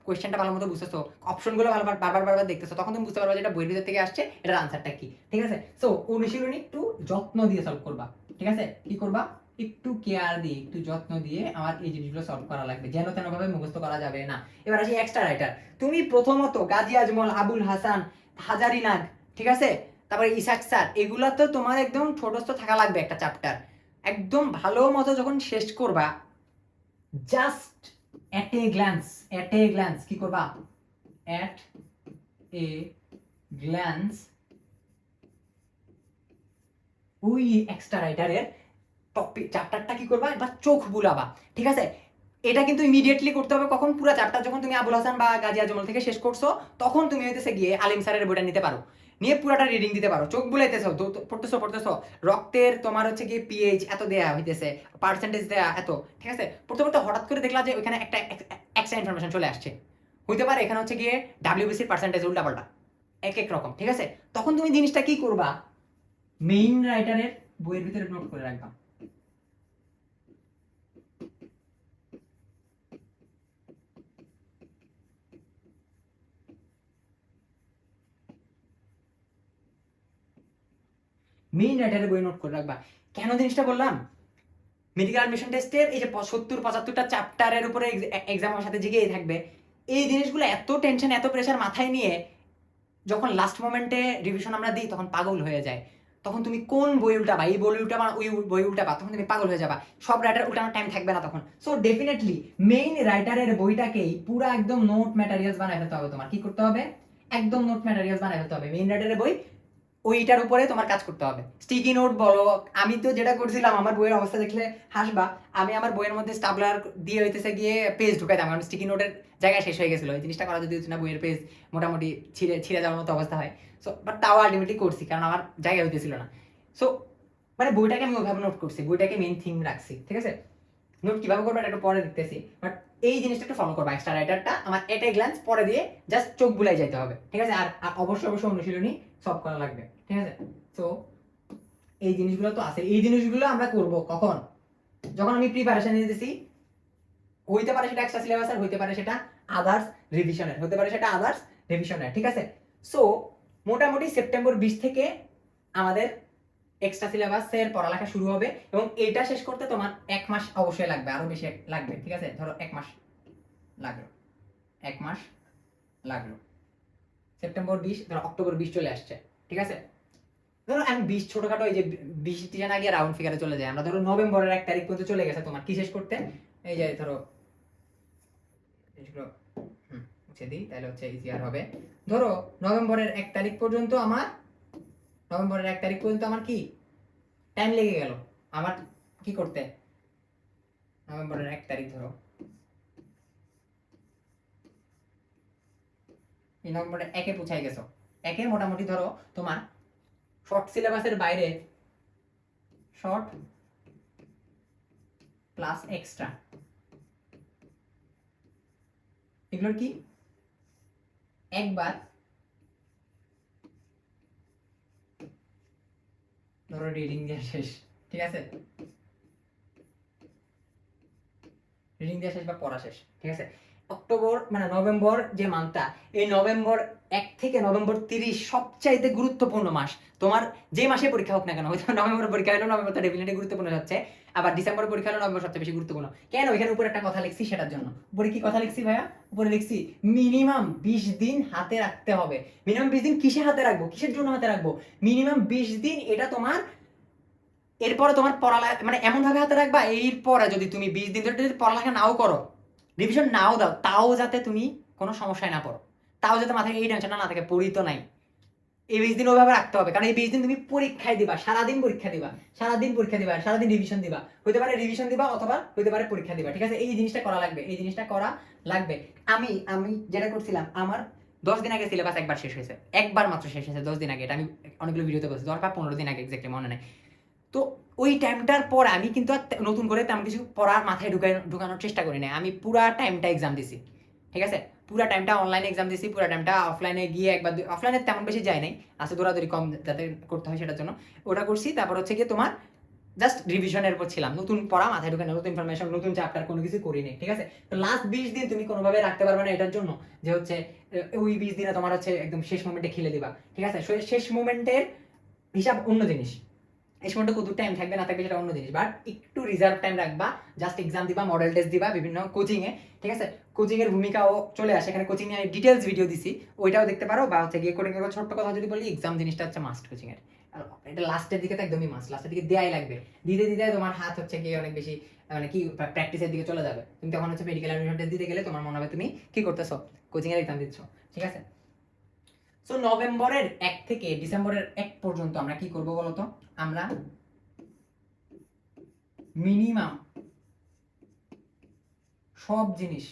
কোয়েশ্চেনটা ভালো মতো বুঝতেছো, অপশনগুলো বারবার দেখতেছো, তখন তুমি বুঝতে পারবা যে এটা বইয়ের ভিতর থেকে আসছে, এটার আনসারটা কি, ঠিক আছে? সো অনুশীলনী একটু যত্ন দিয়ে সলভ করবা, ঠিক আছে? কি করবা? একটু কেয়ার দিয়ে একটু যত্ন দিয়ে আমার এই জিনিসগুলো সলভ করা লাগবে, যেন তেন ভাবে মুখস্থ করা যাবে না। এবার আসি এক্সট্রা রাইটার। তুমি প্রথমত গাজী আজমল, আবুল হাসান, হাজারি নাগ, ঠিক আছে, তারপরে ইসাক স্যার, এগুলা তো তোমার একদম ছোটস্থ থাকা লাগবে একটা চ্যাপ্টার। একদম ভালো মতো যখন শেষ করবা, জাস্ট এট এ গ্ল্যান্স কি করবা, এট এ গ্ল্যান্স ওই এক্সট্রা রাইটারের টপিক চ্যাপ্টারটা কি করবা, একবার চোখ বুলাবা, ঠিক আছে। এটা কিন্তু ইমিডিয়েটলি করতে হবে কখন, পুরো চ্যাপ্টার যখন তুমি আবুল হাসান বা গাজী আজমল থেকে শেষ করছো, তখন তুমি হইতেছে গিয়ে আলিম স্যারের বইটা নিতে পারো, নিয়ে পুরাটা রিডিং দিতে পারো, চোখ বুলাইতেছো, পড়তেছো রক্তের তোমার হচ্ছে গিয়ে পিএইচ এত দেয়া হইতেছে, পার্সেন্টেজ দেয়া এত, ঠিক আছে। পড়তে হঠাৎ করে দেখলা যে ওইখানে একটা এক্সট্রা ইনফরমেশন চলে আসছে, হইতে পারে এখানে হচ্ছে গিয়ে ডাব্লিউবিসির পার্সেন্টেজ উল্টাপাল্টা এক এক রকম, ঠিক আছে। তখন তুমি জিনিসটা কি করবা, মেইন রাইটারের বইয়ের ভিতরে নোট করে রাখবা। মেইন রাইটারের বই নোট করে রাখবা। কেন জিনিসটা বললাম, মেডিকেল অ্যাডমিশন টেস্টের এই যে 70-75টা চ্যাপ্টারের উপরে এক্সাম আমার সাথে জিগেই থাকবে, এই জিনিসগুলো এত টেনশন এত প্রেশার মাথায় নিয়ে যখন লাস্ট মোমেন্টে রিভিশন আমরা দিই, তখন পাগল হয়ে যায়। তখন তুমি কোন বই উল্টাবা, এই বই উল্টাবা ওই বই উল্টাবা, তখন তুমি পাগল হয়ে যাবা, সব রাইটার উল্টানোর টাইম থাকবে না তখন। সো ডেফিনেটলি মেইন রাইটারের বইটাকেই পুরো একদম নোট ম্যাটেরিয়ালস বানায় ফেলতে হবে। তোমার কি করতে হবে, একদম নোট ম্যাটেরিয়ালস বানায় ফেলতে হবে। মেইন রাইটারের বই ওইটার উপরে তোমার কাজ করতে হবে। স্টিকি নোট বলো, আমি তো যেটা করছিলাম, আমার বইয়ের অবস্থা দেখলে হাসবা, আমি আমার বইয়ের মধ্যে স্টাবলার দিয়ে হইতেছে গিয়ে পেজ ঢুকাইতাম, কারণ স্টিকি নোটের জায়গায় শেষ হয়ে গেছিল। এই জিনিসটা করা যদি হচ্ছে না, বইয়ের পেজ মোটামুটি ছিঁড়ে যাওয়ার মতো অবস্থা হয়। সো বাট তাও আলটিমেটলি করছি, কারণ আমার জায়গা হইতেছিল না। সো মানে বইটাকে আমি ওইভাবে নোট করছি, বইটাকে মেইন থিম রাখছি, ঠিক আছে। নোট কিভাবে করবো এটা একটু পরে দেখতেছি, বাট এই জিনিসটা একটু ফলো করবো। এক্সট্রা রাইটারটা আমার এট এ গ্ল্যান্স পরে দিয়ে জাস্ট চোখ বুলাই যাইতে হবে, ঠিক আছে। আর অবশ্যই অনুশীলনী সলভ করা লাগবে, ঠিক আছে। তো এই জিনিসগুলো তো আছে, এই জিনিসগুলো আমরা করব কখন, যখন আমি প্রিপারেশন নিতেছি। হইতে পারে সেটা এক্সট্রা সিলেবাসের, হইতে পারে সেটা আদার্স রিভিশনের, হতে পারে সেটা আদার্স রিভিশনের, ঠিক আছে। সো মোটামুটি সেপ্টেম্বর 20 থেকে আমাদের এক্সট্রা সিলেবাসের পড়ালেখা শুরু হবে, এবং এটা শেষ করতে তোমার 1 মাস অবশ্যই লাগবে, আরো বেশি লাগবে, ঠিক আছে। ধরো 1 মাস লাগলো, 1 মাস লাগলো। সেপ্টেম্বর 20, ধরো অক্টোবর 20 চলে আসছে, ঠিক আছে। ধরো আমি 20 ছোটখাটো, এই যে 20 দিন আগে রাউন্ড ফিগারে চলে যায়, আমরা ধরো নভেম্বরের 1 তারিখ পর্যন্ত চলে গেছে তোমার কি শেষ করতে, এই যে ধরো মুছে দিই, তাহলে হচ্ছে ইজিয়ার হবে। ধরো নভেম্বরের 1 তারিখ পর্যন্ত আমার, নভেম্বরের 1 তারিখ পর্যন্ত আমার কি টাইম লেগে গেল আমার কি করতে, নভেম্বরের 1 তারিখ ধরো, এই নভেম্বরের 1-এ পৌঁছাই গেছো। 1-এ মোটামুটি ধরো তোমার শর্ট সিলেবাসের বাইরে, শর্ট প্লাস এক্সট্রা, এগুলোর কি একবার ধরো রিডিং দেওয়া শেষ, ঠিক আছে, রিডিং দেওয়া শেষ বা পড়া শেষ, ঠিক আছে। অক্টোবর মানে নভেম্বর যে মান্থটা, এই নভেম্বর 1 থেকে নভেম্বর 30 সবচাইতে গুরুত্বপূর্ণ মাস। তোমার যে মাসে পরীক্ষা হোক না কেন, হয়তো নভেম্বর পরীক্ষা হলো, নভেম্বরটা ডেফিনেটলি গুরুত্বপূর্ণ হচ্ছে, আবার ডিসেম্বর পরীক্ষা হলো, নভেম্বর সবচেয়ে বেশি গুরুত্বপূর্ণ। কেন, এখানে উপরে একটা কথা লিখছি সেটার জন্য। উপরে কি কথা লিখছি ভাইয়া, উপরে লিখছি মিনিমাম 20 দিন হাতে রাখতে হবে। মিনিমাম 20 দিন কিসে হাতে রাখবো, কিসের জন্য হাতে রাখবো, মিনিমাম 20 দিন। এটা তোমার এরপরে তোমার পড়ালেখা মানে এমন ভাবে হাতে রাখবা, এরপরে যদি তুমি 20 দিন ধরে যদি পড়ালেখা নাও করো, রিভিশন নাও দাও, তাও যাতে তুমি কোনো সমস্যায় না পড়ো, তাও যাতে মাথায় এই টেনশনটা না থাকে, পড়ি তো নাই। এই 20 দিন ওইভাবে রাখতে হবে, কারণ এই 20 দিন তুমি পরীক্ষায় দিবা, সারাদিন পরীক্ষা দিবা, সারাদিন পরীক্ষা দিবা, সারাদিন রিভিশন দিবা, হইতে পারে রিভিশন দিবা অথবা হইতে পারে পরীক্ষা দিবা, ঠিক আছে। এই জিনিসটা করা লাগবে, এই জিনিসটা করা লাগবে। আমি আমি যেটা করছিলাম, আমার 10 দিন আগে সিলেবাস একবার শেষ হয়েছে, একবার মাত্র শেষ হয়েছে 10 দিন আগে। এটা আমি অনেকগুলো ভিডিওতে বলছি, 10 বা 15 দিন আগে, এক্স্যাক্টলি মনে নেই। তো ওই টাইমটার পর আমি কিন্তু আর নতুন করে তেমন কিছু পড়ার মাথায় ঢুকানোর চেষ্টা করি না। আমি পুরা টাইমটা এক্সাম দিছি, ঠিক আছে। পুরা টাইমটা অনলাইনে এক্সাম দিছি, পুরা টাইমটা অফলাইনে গিয়ে একবার, অফলাইনে তেমন বেশি যাই নাই, আছে দৌড়াদৌড়ি কম যাতে করতে হয় সেটার জন্য ওটা করছি। তারপর হচ্ছে গিয়ে তোমার জাস্ট রিভিশনের উপর ছিলাম, নতুন পড়া মাথায় ঢুকে, নতুন ইনফরমেশন, নতুন চ্যাপ্টার কোনো কিছু করিনি, ঠিক আছে। তো লাস্ট 20 দিন তুমি কোনোভাবে রাখতে পারবে না এটার জন্য যে হচ্ছে ওই 20 দিনে তোমার হচ্ছে একদম শেষ মোমেন্টে খেলে দিবা, ঠিক আছে। শেষ মোমেন্টের হিসাব অন্য জিনিস। এই সময়টা কত টাইম থাকবে না থাকবে সেটা অন্য জিনিস, বাট একটু রিজার্ভ টাইম রাখবা, জাস্ট এক্সাম দিবা, মডেল টেস্ট দিবা বিভিন্ন কোচিংয়ে, ঠিক আছে। কোচিং এর ভূমিকাও চলে আসে এখানে, কোচিং নিয়ে ডিটেলস ভিডিও দিছি, ওইটাও দেখতে পারো। বা হচ্ছে গিয়ে কোডিং এর ছোট্ট কথা যদি বলি, এক্সাম জিনিসটা হচ্ছে মাস্ট কোচিং এর। এটা লাস্টের দিকে তো একদমই মাস্ট, লাস্টের দিকে দেয়াই লাগবে। দিতে দিতে তোমার হাত হচ্ছে গিয়ে অনেক বেশি মানে কি প্র্যাকটিসের দিকে চলে যাবে। তুমি তখন হচ্ছে মেডিকেল অ্যাডমিশন টেস্ট দিতে গেলে তোমার মনে হবে তুমি কি করতেছো, কোচিং এর এক্সাম দিচ্ছ, ঠিক আছে। সো নভেম্বরের 1 থেকে ডিসেম্বরের 1 পর্যন্ত আমরা কি করব বলতো, আমরা মিনিমাম সব জিনিস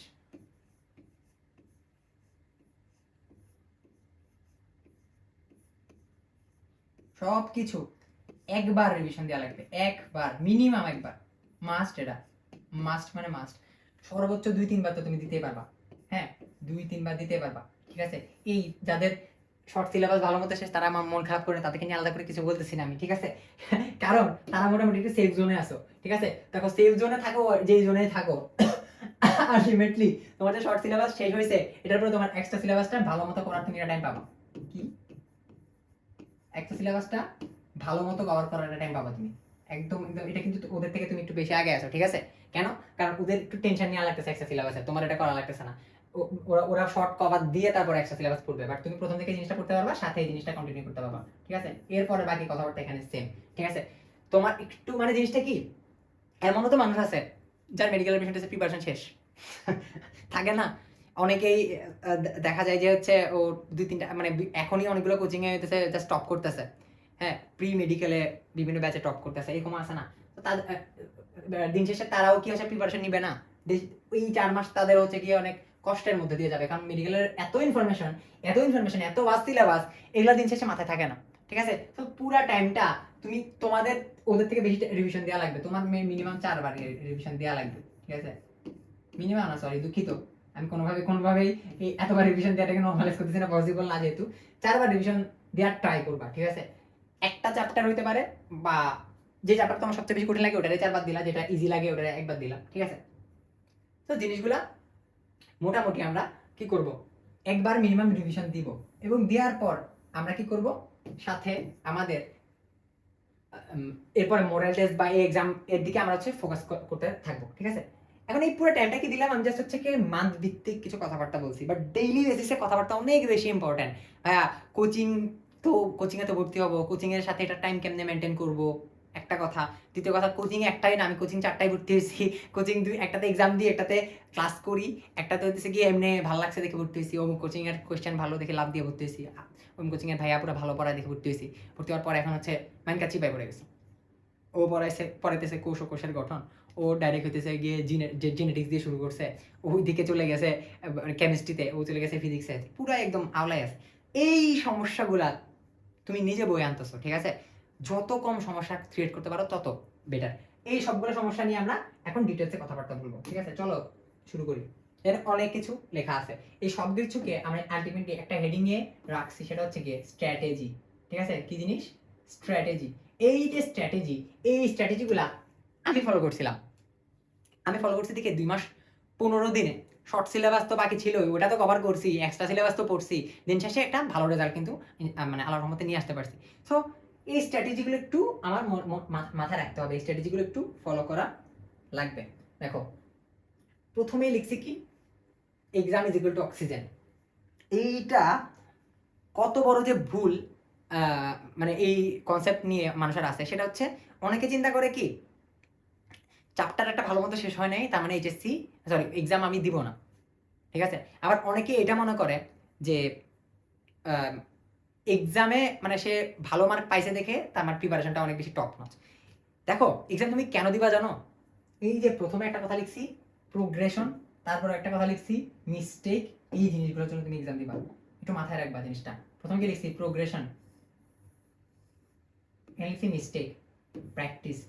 সব কিছু একবার রিভিশন দেওয়া লাগবে, একবার, মিনিমাম একবার, মাস্ট। এটা মাস্ট মানে মাস্ট। সর্বোচ্চ 2-3 বার তো তুমি দিতেই পারবা, হ্যাঁ 2-3 বার দিতে পারবা, ঠিক আছে। এই যাদের শর্ট সিলেবাস ভালো মতো শেষ, তারা আমার মন খারাপ করে, তাদেরকে নিয়ে আলাদা করে কিছু বলতেছি না আমি, ঠিক আছে। কারণ তারা মোটামুটি একটু সেফ জোনে আসো, ঠিক আছে। দেখো সেফ জোনে থাকো, যেই জোনে থাকো, আলটিমেটলি তোমার যে শর্ট সিলেবাস শেষ হয়েছে, এটার পরে তোমার এক্সট্রা সিলেবাসটা ভালো মতো করার তুমি টাইম পাবা। কি এক্সট্রা সিলেবাসটা ভালো মতো কভার করার টাইম পাবা তুমি, একদম একদম। এটা কিন্তু ওদের থেকে তুমি একটু বেশি আগে আছো, ঠিক আছে। কেন? কারণ ওদের একটু টেনশন নেওয়া লাগতেছে এক্সট্রা সিলেবাসে, তোমার এটা করা লাগতেছে না। ওরা শর্ট কভার দিয়ে তারপর এক্সট্রা সিলেবাস পড়বে, বাট তুমি প্রথম থেকে জিনিসটা পড়তে পারবা, সাথে এই জিনিসটা কন্টিনিউ করতে পারবা, ঠিক আছে। এরপরে বাকি কথাবার্তা এখানে সেম, ঠিক আছে। তোমার একটু মানে জিনিসটা কি, এমনও তো মানুষ আছে যার মেডিকেল এডমিশন টেস্টের প্রিপারেশন শেষ থাকে না। অনেকেই দেখা যায় যে হচ্ছে ও 2-3টা মানে এখনই অনেকগুলো কোচিং এ হইতেছে জাস্ট টপ করতেছে, হ্যাঁ প্রি মেডিকেলে বিভিন্ন ব্যাচে টপ করতেছে, এরকম আছে না। তো তাদের দিন শেষে তারাও কি হচ্ছে প্রিপারেশন নিবে না, ওই 4 মাস তাদের হচ্ছে কি অনেক কষ্টের মধ্যে দিয়ে যাবে, কারণ মেডিকেলের এত ইনফরমেশন, এত ভাস্ট সিলেবাস, এগুলা দিন শেষে মাথায় থাকে না, ঠিক আছে। তো পুরা টাইমটা তুমি তোমাদের ওদের থেকে বেশি রিভিশন দেওয়া লাগবে, তোমার মিনিমাম 4 বার রিভিশন দেওয়া লাগবে, ঠিক আছে। মিনিমাম না, সরি দুঃখিত, আমি কোনোভাবেই এই এতবার রিভিশন দেওয়াটাকে নরমালাইজ করতেছি না, পসিবল না যেহেতু। 4 বার রিভিশন দেওয়ার ট্রাই করবা, ঠিক আছে। একটা চ্যাপ্টার হইতে পারে, বা যে চ্যাপ্টার তোমার সবচেয়ে বেশি কঠিন লাগে ওটারে 4 বার দিলা, যেটা ইজি লাগে ওটারে 1 বার দিলাম, ঠিক আছে। তো জিনিসগুলা মোটামুটি আমরা কি করব, একবার মিনিমাম রিভিশন দিব, এবং দেওয়ার পর আমরা কি করব, সাথে আমাদের এরপরে মডেল টেস্ট বা এক্সাম এর দিকে আমরা হচ্ছে ফোকাস করতে থাকবো, ঠিক আছে। এখন এই পুরো টাইমটা কি দিলাম, আমি জাস্ট হচ্ছে কি মান্থ ভিত্তিক কিছু কথাবার্তা বলছি, বাট ডেইলি বেসিসে কথাবার্তা অনেক বেশি ইম্পর্টেন্ট। ভাইয়া কোচিং, তো কোচিং এ তো ভর্তি হবো, কোচিং এর সাথে এটা টাইম কেমনে মেনটেন করব, একটা কথা। দ্বিতীয় কথা, কোচিং একটাই না, আমি কোচিং 4টায় ভর্তি হয়েছি, কোচিং একটাতে এক্সাম দিই, একটাতে ক্লাস করি, একটাতে হচ্ছে গিয়ে এমনি ভালো লাগছে দেখে ভর্তি হয়েছি, ও কোচিং এর কোয়েশ্চেন ভালো দেখে লাভ দিয়ে ভর্তি হয়েছি, ওই কোচিং এর ভাইয়া পুরো ভালো পড়ায় দেখে ভর্তি হয়েছি, ভর্তি হওয়ার পর এখন হচ্ছে মাইন্ড কাচ্ছি পাই পড়ে গেছি। ও পড়াইতেছে কোষ ও কোষের গঠন, ও ডাইরেক্ট হইতেছে গিয়ে জেনেটিক্স দিয়ে শুরু করছে, ওই দিকে চলে গেছে কেমিস্ট্রিতে, ও চলে গেছে ফিজিক্সে, পুরো একদম আওলাই আছে। এই সমস্যাগুলা তুমি নিজে বই আনতেছো, ঠিক আছে। যত কম সমস্যা ক্রিয়েট করতে পারো তত বেটার। এই সবগুলো সমস্যা নিয়ে আমরা এখন ডিটেলসে কথাবার্তা বলবো, ঠিক আছে। চলো শুরু করি। এর অনেক কিছু লেখা আছে, এই সব কিছুকে আমরা আলটিমেটলি একটা হেডিং এ রাখছি, সেটা হচ্ছে গিয়ে স্ট্র্যাটেজি, ঠিক আছে। কি জিনিস? স্ট্র্যাটেজি। এই যে স্ট্র্যাটেজি, এই স্ট্র্যাটেজিগুলা আমি ফলো করছিলাম। আমি ফলো করছি থেকে 2 মাস 15 দিনে। শর্ট সিলেবাস তো বাকি ছিল, ওটা তো কভার করছি, এক্সট্রা সিলেবাস তো পড়ছি, দিন শেষে একটা ভালো রেজাল্ট কিন্তু মানে আল্লাহর রহমতে নিয়ে আসতে পারছি। সো এই স্ট্র্যাটেজিগুলো একটু আমার মাথায় রাখতে হবে, এই স্ট্র্যাটেজিগুলো একটু ফলো করা লাগবে। দেখো প্রথমেই লিখছি কি, exam is equal to oxygen. এইটা কত বড় যে ভুল মানে এই কনসেপ্ট নিয়ে মানুষের আছে, সেটা হচ্ছে অনেকে চিন্তা করে কি, চ্যাপ্টার একটা ভালো মতো শেষ হয় নাই, তার মানে এইচএসসি সরি এক্সাম আমি দিব না, ঠিক আছে। আবার অনেকে এটা মনে করে যে এক্সামে মানে সে ভালো মার্ক পাইছে দেখে তার মানে প্রিপারেশনটা অনেক বেশি টপ নচ। দেখো এক্সাম তুমি কেন দিবা জানো? এই যে প্রথমে একটা কথা লিখছি প্রোগ্রেশন, তারপর একটা কথা লিখছি মিস্টেক, এই জিনিসগুলোর জন্য তুমি এক্সাম দিবা, একটু মাথায় রাখবা জিনিসটা। প্রথমে কি লিখছি? প্রোগ্রেশন, লিখছি মিস্টেক, প্র্যাকটিস।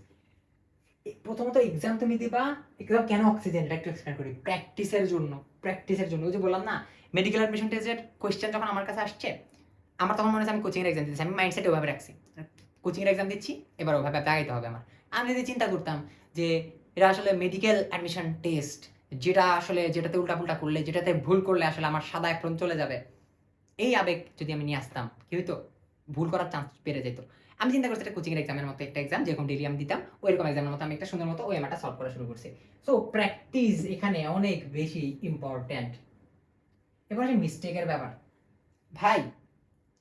প্রথমত এক্সাম তুমি দিবা, এক্সাম কেন অক্সিজেন এটা একটু এক্সপ্লেন করি। প্র্যাকটিসের জন্য, প্র্যাকটিসের জন্য। ওই যে বললাম না, মেডিকেল অ্যাডমিশন টেস্টের কোয়েশ্চেন যখন আমার কাছে আসছে, আমার তখন মনে হচ্ছে আমি কোচিং এর এক্সাম দিচ্ছি, আমি মাইন্ডসেট ওভাবে রাখছি, কোচিং এর এক্সাম দিচ্ছি, এবার ওভাবে দাঁড়াইতে হবে আমার। আমি যদি চিন্তা করতাম যে এটা আসলে মেডিকেল অ্যাডমিশন টেস্ট, যেটাতে উল্টাপুল্টা করলে, যেটাতে ভুল করলে আসলে আমার সাদা অ্যাপ্রন চলে যাবে, এই আবেগ যদি আমি নিয়ে আসতাম, কি হইতো? ভুল করার চান্স বেড়ে যেত। আমি চিন্তা করছি এটা কোচিংয়ের এক্সামের মতো একটা এক্সাম, যেরকম ডেইলি আমি দিতাম ওইরকম এক্সামের মতো আমি একটা সুন্দর মতো ওএমআরটা সলভ করা শুরু করছি। সো প্র্যাকটিস এখানে অনেক বেশি ইম্পর্ট্যান্ট। এবার আসে মিস্টেকের ব্যাপার। ভাই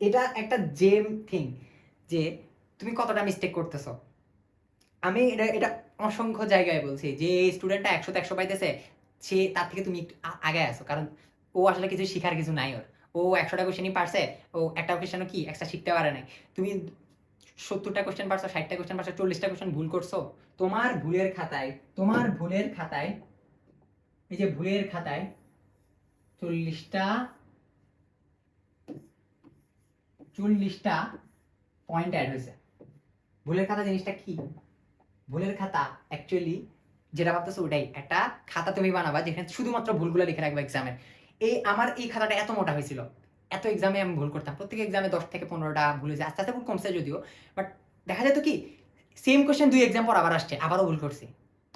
এটা একটা জেম থিং যে তুমি কতটা মিস্টেক করতেছো। আমি এটা এটা অসংখ্য জায়গায় বলছি যে স্টুডেন্টটা 100 তে 100 পাইতেছে, সে তার থেকে তুমি একটু আগে আসো, কারণ ও আসলে কিছু শিখার কিছু নাই ওর। ও 100টা কোশ্চেনই পারছে, ও একটা কোশ্চেনও কি এক্সট্রা শিখতে পারে নাই। তুমি 70টা কোশ্চেন পারছো, 60টা কোশ্চেন পারছো, 40টা কোশ্চেন ভুল করছো। তোমার ভুলের খাতায় এই যে ভুলের খাতায় 40টা পয়েন্ট অ্যাড হয়েছে। ভুলের খাতা জিনিসটা কি? ভুলের খাতা অ্যাকচুয়ালি যেটা ভাবতেছো ওটাই, একটা খাতা তুমি বানাবা যেখানে শুধুমাত্র ভুলগুলো লিখে রাখবা এক্সামের। আমার এই খাতাটা এত মোটা হয়েছিল, এত এক্সামে আমি ভুল করতাম, প্রত্যেক এক্সামে 10 থেকে 15টা ভুল হয়েছে। আস্তে আস্তে ভুল কমছে যদিও, বাট দেখা যেত কি সেম কোশ্চেন 2 এক্সাম পর আবার আসছে, আবারও ভুল করছি।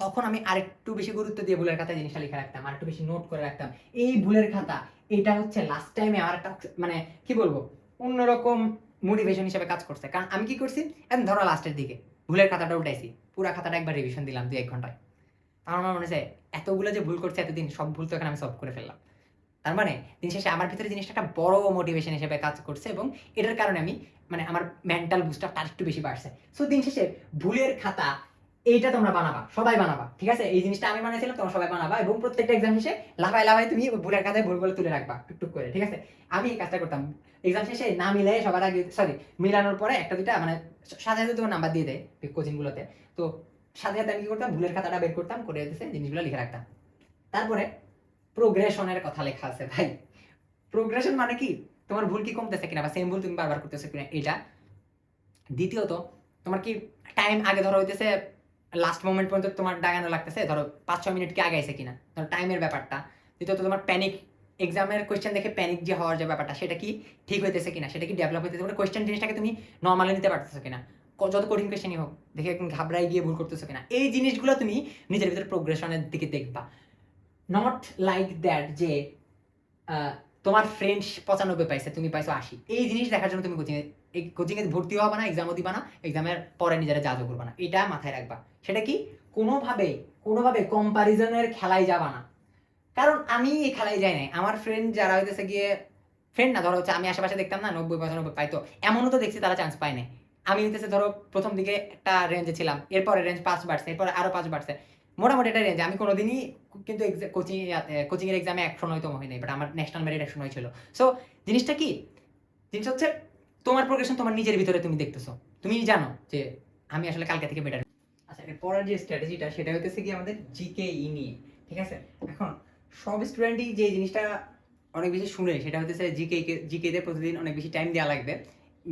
তখন আমি আরেকটু বেশি গুরুত্ব দিয়ে ভুলের খাতায় জিনিসটা লিখে রাখতাম, আরেকটু বেশি নোট করে রাখতাম। এই ভুলের খাতা এটা হচ্ছে লাস্ট টাইমে আমার একটা মানে কি বলবো অন্যরকম মোটিভেশন হিসেবে কাজ করছে। কারণ আমি কি করছি, এখন ধরো লাস্টের দিকে ভুলের খাতাটা উঠাইছি, পুরা খাতাটা একবার রিভিশন দিলাম 2-1 ঘন্টায়। আমার মনে হয়েছে এতগুলো যে ভুল করছে এতদিন, সব ভুল তো এখানে আমি সলভ করে ফেললাম। তার মানে দিন শেষে আমার ভিতরে জিনিসটা একটা বড় মোটিভেশন হিসেবে কাজ করছে, এবং এটার কারণে আমি মানে আমার মেন্টাল বুস্টআপ তার একটু বেশি বাড়ছে। সো দিন শেষে ভুলের খাতা এইটা তোমরা বানাবা, সবাই বানাবা, ঠিক আছে? এই জিনিসটা আমি বানাইছিলাম, তোমরা সবাই বানাবা, এবং প্রত্যেকটা এক্সাম শেষে লাফায় লাফায় তুমি ভুলের খাতায় ভুলগুলো তুলে রাখবা টুকটুক করে, ঠিক আছে? আমি এই কাজটা করতাম। এক্সাম শেষে না মিলে সবার আগে সরি মিলানোর পরে একটা দুইটা মানে সাথে সাথে তোমার নাম্বার দিয়ে দেয় কোচিং গুলোতে। তো সাথে সাথে আমি কি করতাম, ভুলের খাতাটা বের করতাম, করে দিতেছে জিনিসগুলো লিখে রাখতাম। তারপরে প্রোগ্রেশনের কথা লেখা আছে ভাই। প্রোগ্রেশন মানে কি, তোমার ভুল কি কমতেছে কিনা বা সেম ভুল তুমি বারবার করতেছো কিনা এটা। দ্বিতীয়ত তোমার কি টাইম আগে ধরো হইতেছে লাস্ট মোমেন্ট পর্যন্ত তোমার দাগানো লাগতেছে, ধরো 5-6 মিনিট কি আগাইছে কিনা, ধরো টাইমের ব্যাপারটা। দ্বিতীয়ত তোমার প্যানিক, এক্সামের কোয়েশ্চেন দেখে প্যানিক যে হওয়ার যে ব্যাপারটা সেটা কি ঠিক হইতেছে কিনা, সেটা কি ডেভেলপ হইতেছে, মানে কোয়েশ্চেন জিনিসটাকে তুমি নর্মালি নিতে পারতেছো কিনা, যত কঠিন কোয়েশ্চেনই হোক দেখে একদম ঘাবড়াই গিয়ে ভুল করতেছো কিনা। এই জিনিসগুলো তুমি নিজের ভিতরে প্রোগ্রেশনের দিকে দেখবা। নট লাইক দ্যাট যে তোমার ফ্রেন্ড 95 পাইছে, তুমি পাইছো 80। এই জিনিস দেখার জন্য তুমি কোচিংয়ে ভর্তি হবা না, এক্সামও দিবা না, এক্সামের পরে নিজেরা জাজও করবা না। এটা মাথায় রাখবা। সেটা কি, কোনোভাবে কম্পারিজনের খেলায় যাবা না। কারণ আমি এই খেলায় যাই নাই। আমার ফ্রেন্ড যারা হইতেছে গিয়ে ফ্রেন্ড না, ধরো হচ্ছে আমি আশেপাশে দেখতাম না 90-95 পাইতো, এমনও তো দেখছি তারা চান্স পায় নাই। আমি হইতেছে ধরো প্রথম দিকে একটা রেঞ্জে ছিলাম, এরপরে রেঞ্জ 5 বাড়ছে, এরপরে আরো 5 বাড়ছে, মোটামুটি একটা রেঞ্জ। আমি কোনোদিনই কিন্তু কোচিং এর এক্সামে 100 নয়তো হয় নাই, বাট আমার ন্যাশনাল মেরিট 100 হয়েছিল। সো জিনিসটা কি, জিনিসটা হচ্ছে তোমার প্রোগ্রেশন তোমার নিজের ভিতরে তুমি দেখতেছো, তুমি জানো যে আমি আসলে কালকে থেকে বেটার। আচ্ছা, এর পরের যে স্ট্র্যাটেজিটা সেটা হইতেছে কি আমাদের জিকেই নিয়ে, ঠিক আছে? এখন সব স্টুডেন্টই যে জিনিসটা অনেক বেশি শুনে সেটা হচ্ছে জিকেতে প্রতিদিন অনেক বেশি টাইম দেওয়া লাগবে,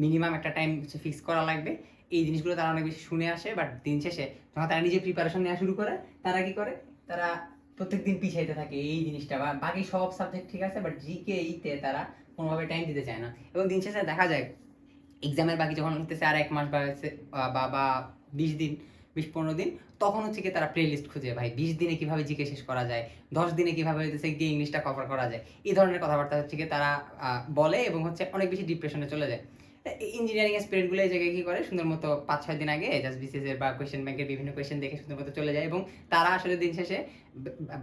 মিনিমাম একটা টাইম ফিক্স করা লাগবে। এই জিনিসগুলো তারা অনেক বেশি শুনে আসে, বাট দিন শেষে যখন তারা নিজে প্রিপারেশন নেওয়া শুরু করে, তারা কি করে, তারা প্রত্যেকদিন পিছাইতে থাকে এই জিনিসটা। বা বাকি সব সাবজেক্ট ঠিক আছে, বাট জিকেইতে তারা কোনোভাবে টাইম দিতে চায় না, এবং দিন শেষে দেখা যায় এক্সামের বাকি যখন হতেছে আর 1 মাস বা 20 দিন, 20-15 দিন, তখন হচ্ছে কি তারা প্লে লিস্ট খুঁজে, ভাই 20 দিনে কিভাবে জিকে শেষ করা যায়, 10 দিনে কিভাবে হইতেছে গিয়ে ইংলিশটা কভার করা যায়, এই ধরনের কথাবার্তা হচ্ছে কি তারা বলে, এবং হচ্ছে অনেক বেশি ডিপ্রেশনে চলে যায়। ইঞ্জিনিয়ারিং এর স্টুডেন্টগুলো এই জায়গায় কি করে, সুন্দর মতো 5-6 দিন আগে জাস্ট বিসিএস এর বা কোয়েশ্চেন ব্যাংকের বিভিন্ন কোয়েশ্চেন দেখে সুন্দর মতো চলে যায়, এবং তারা আসলে দিন শেষে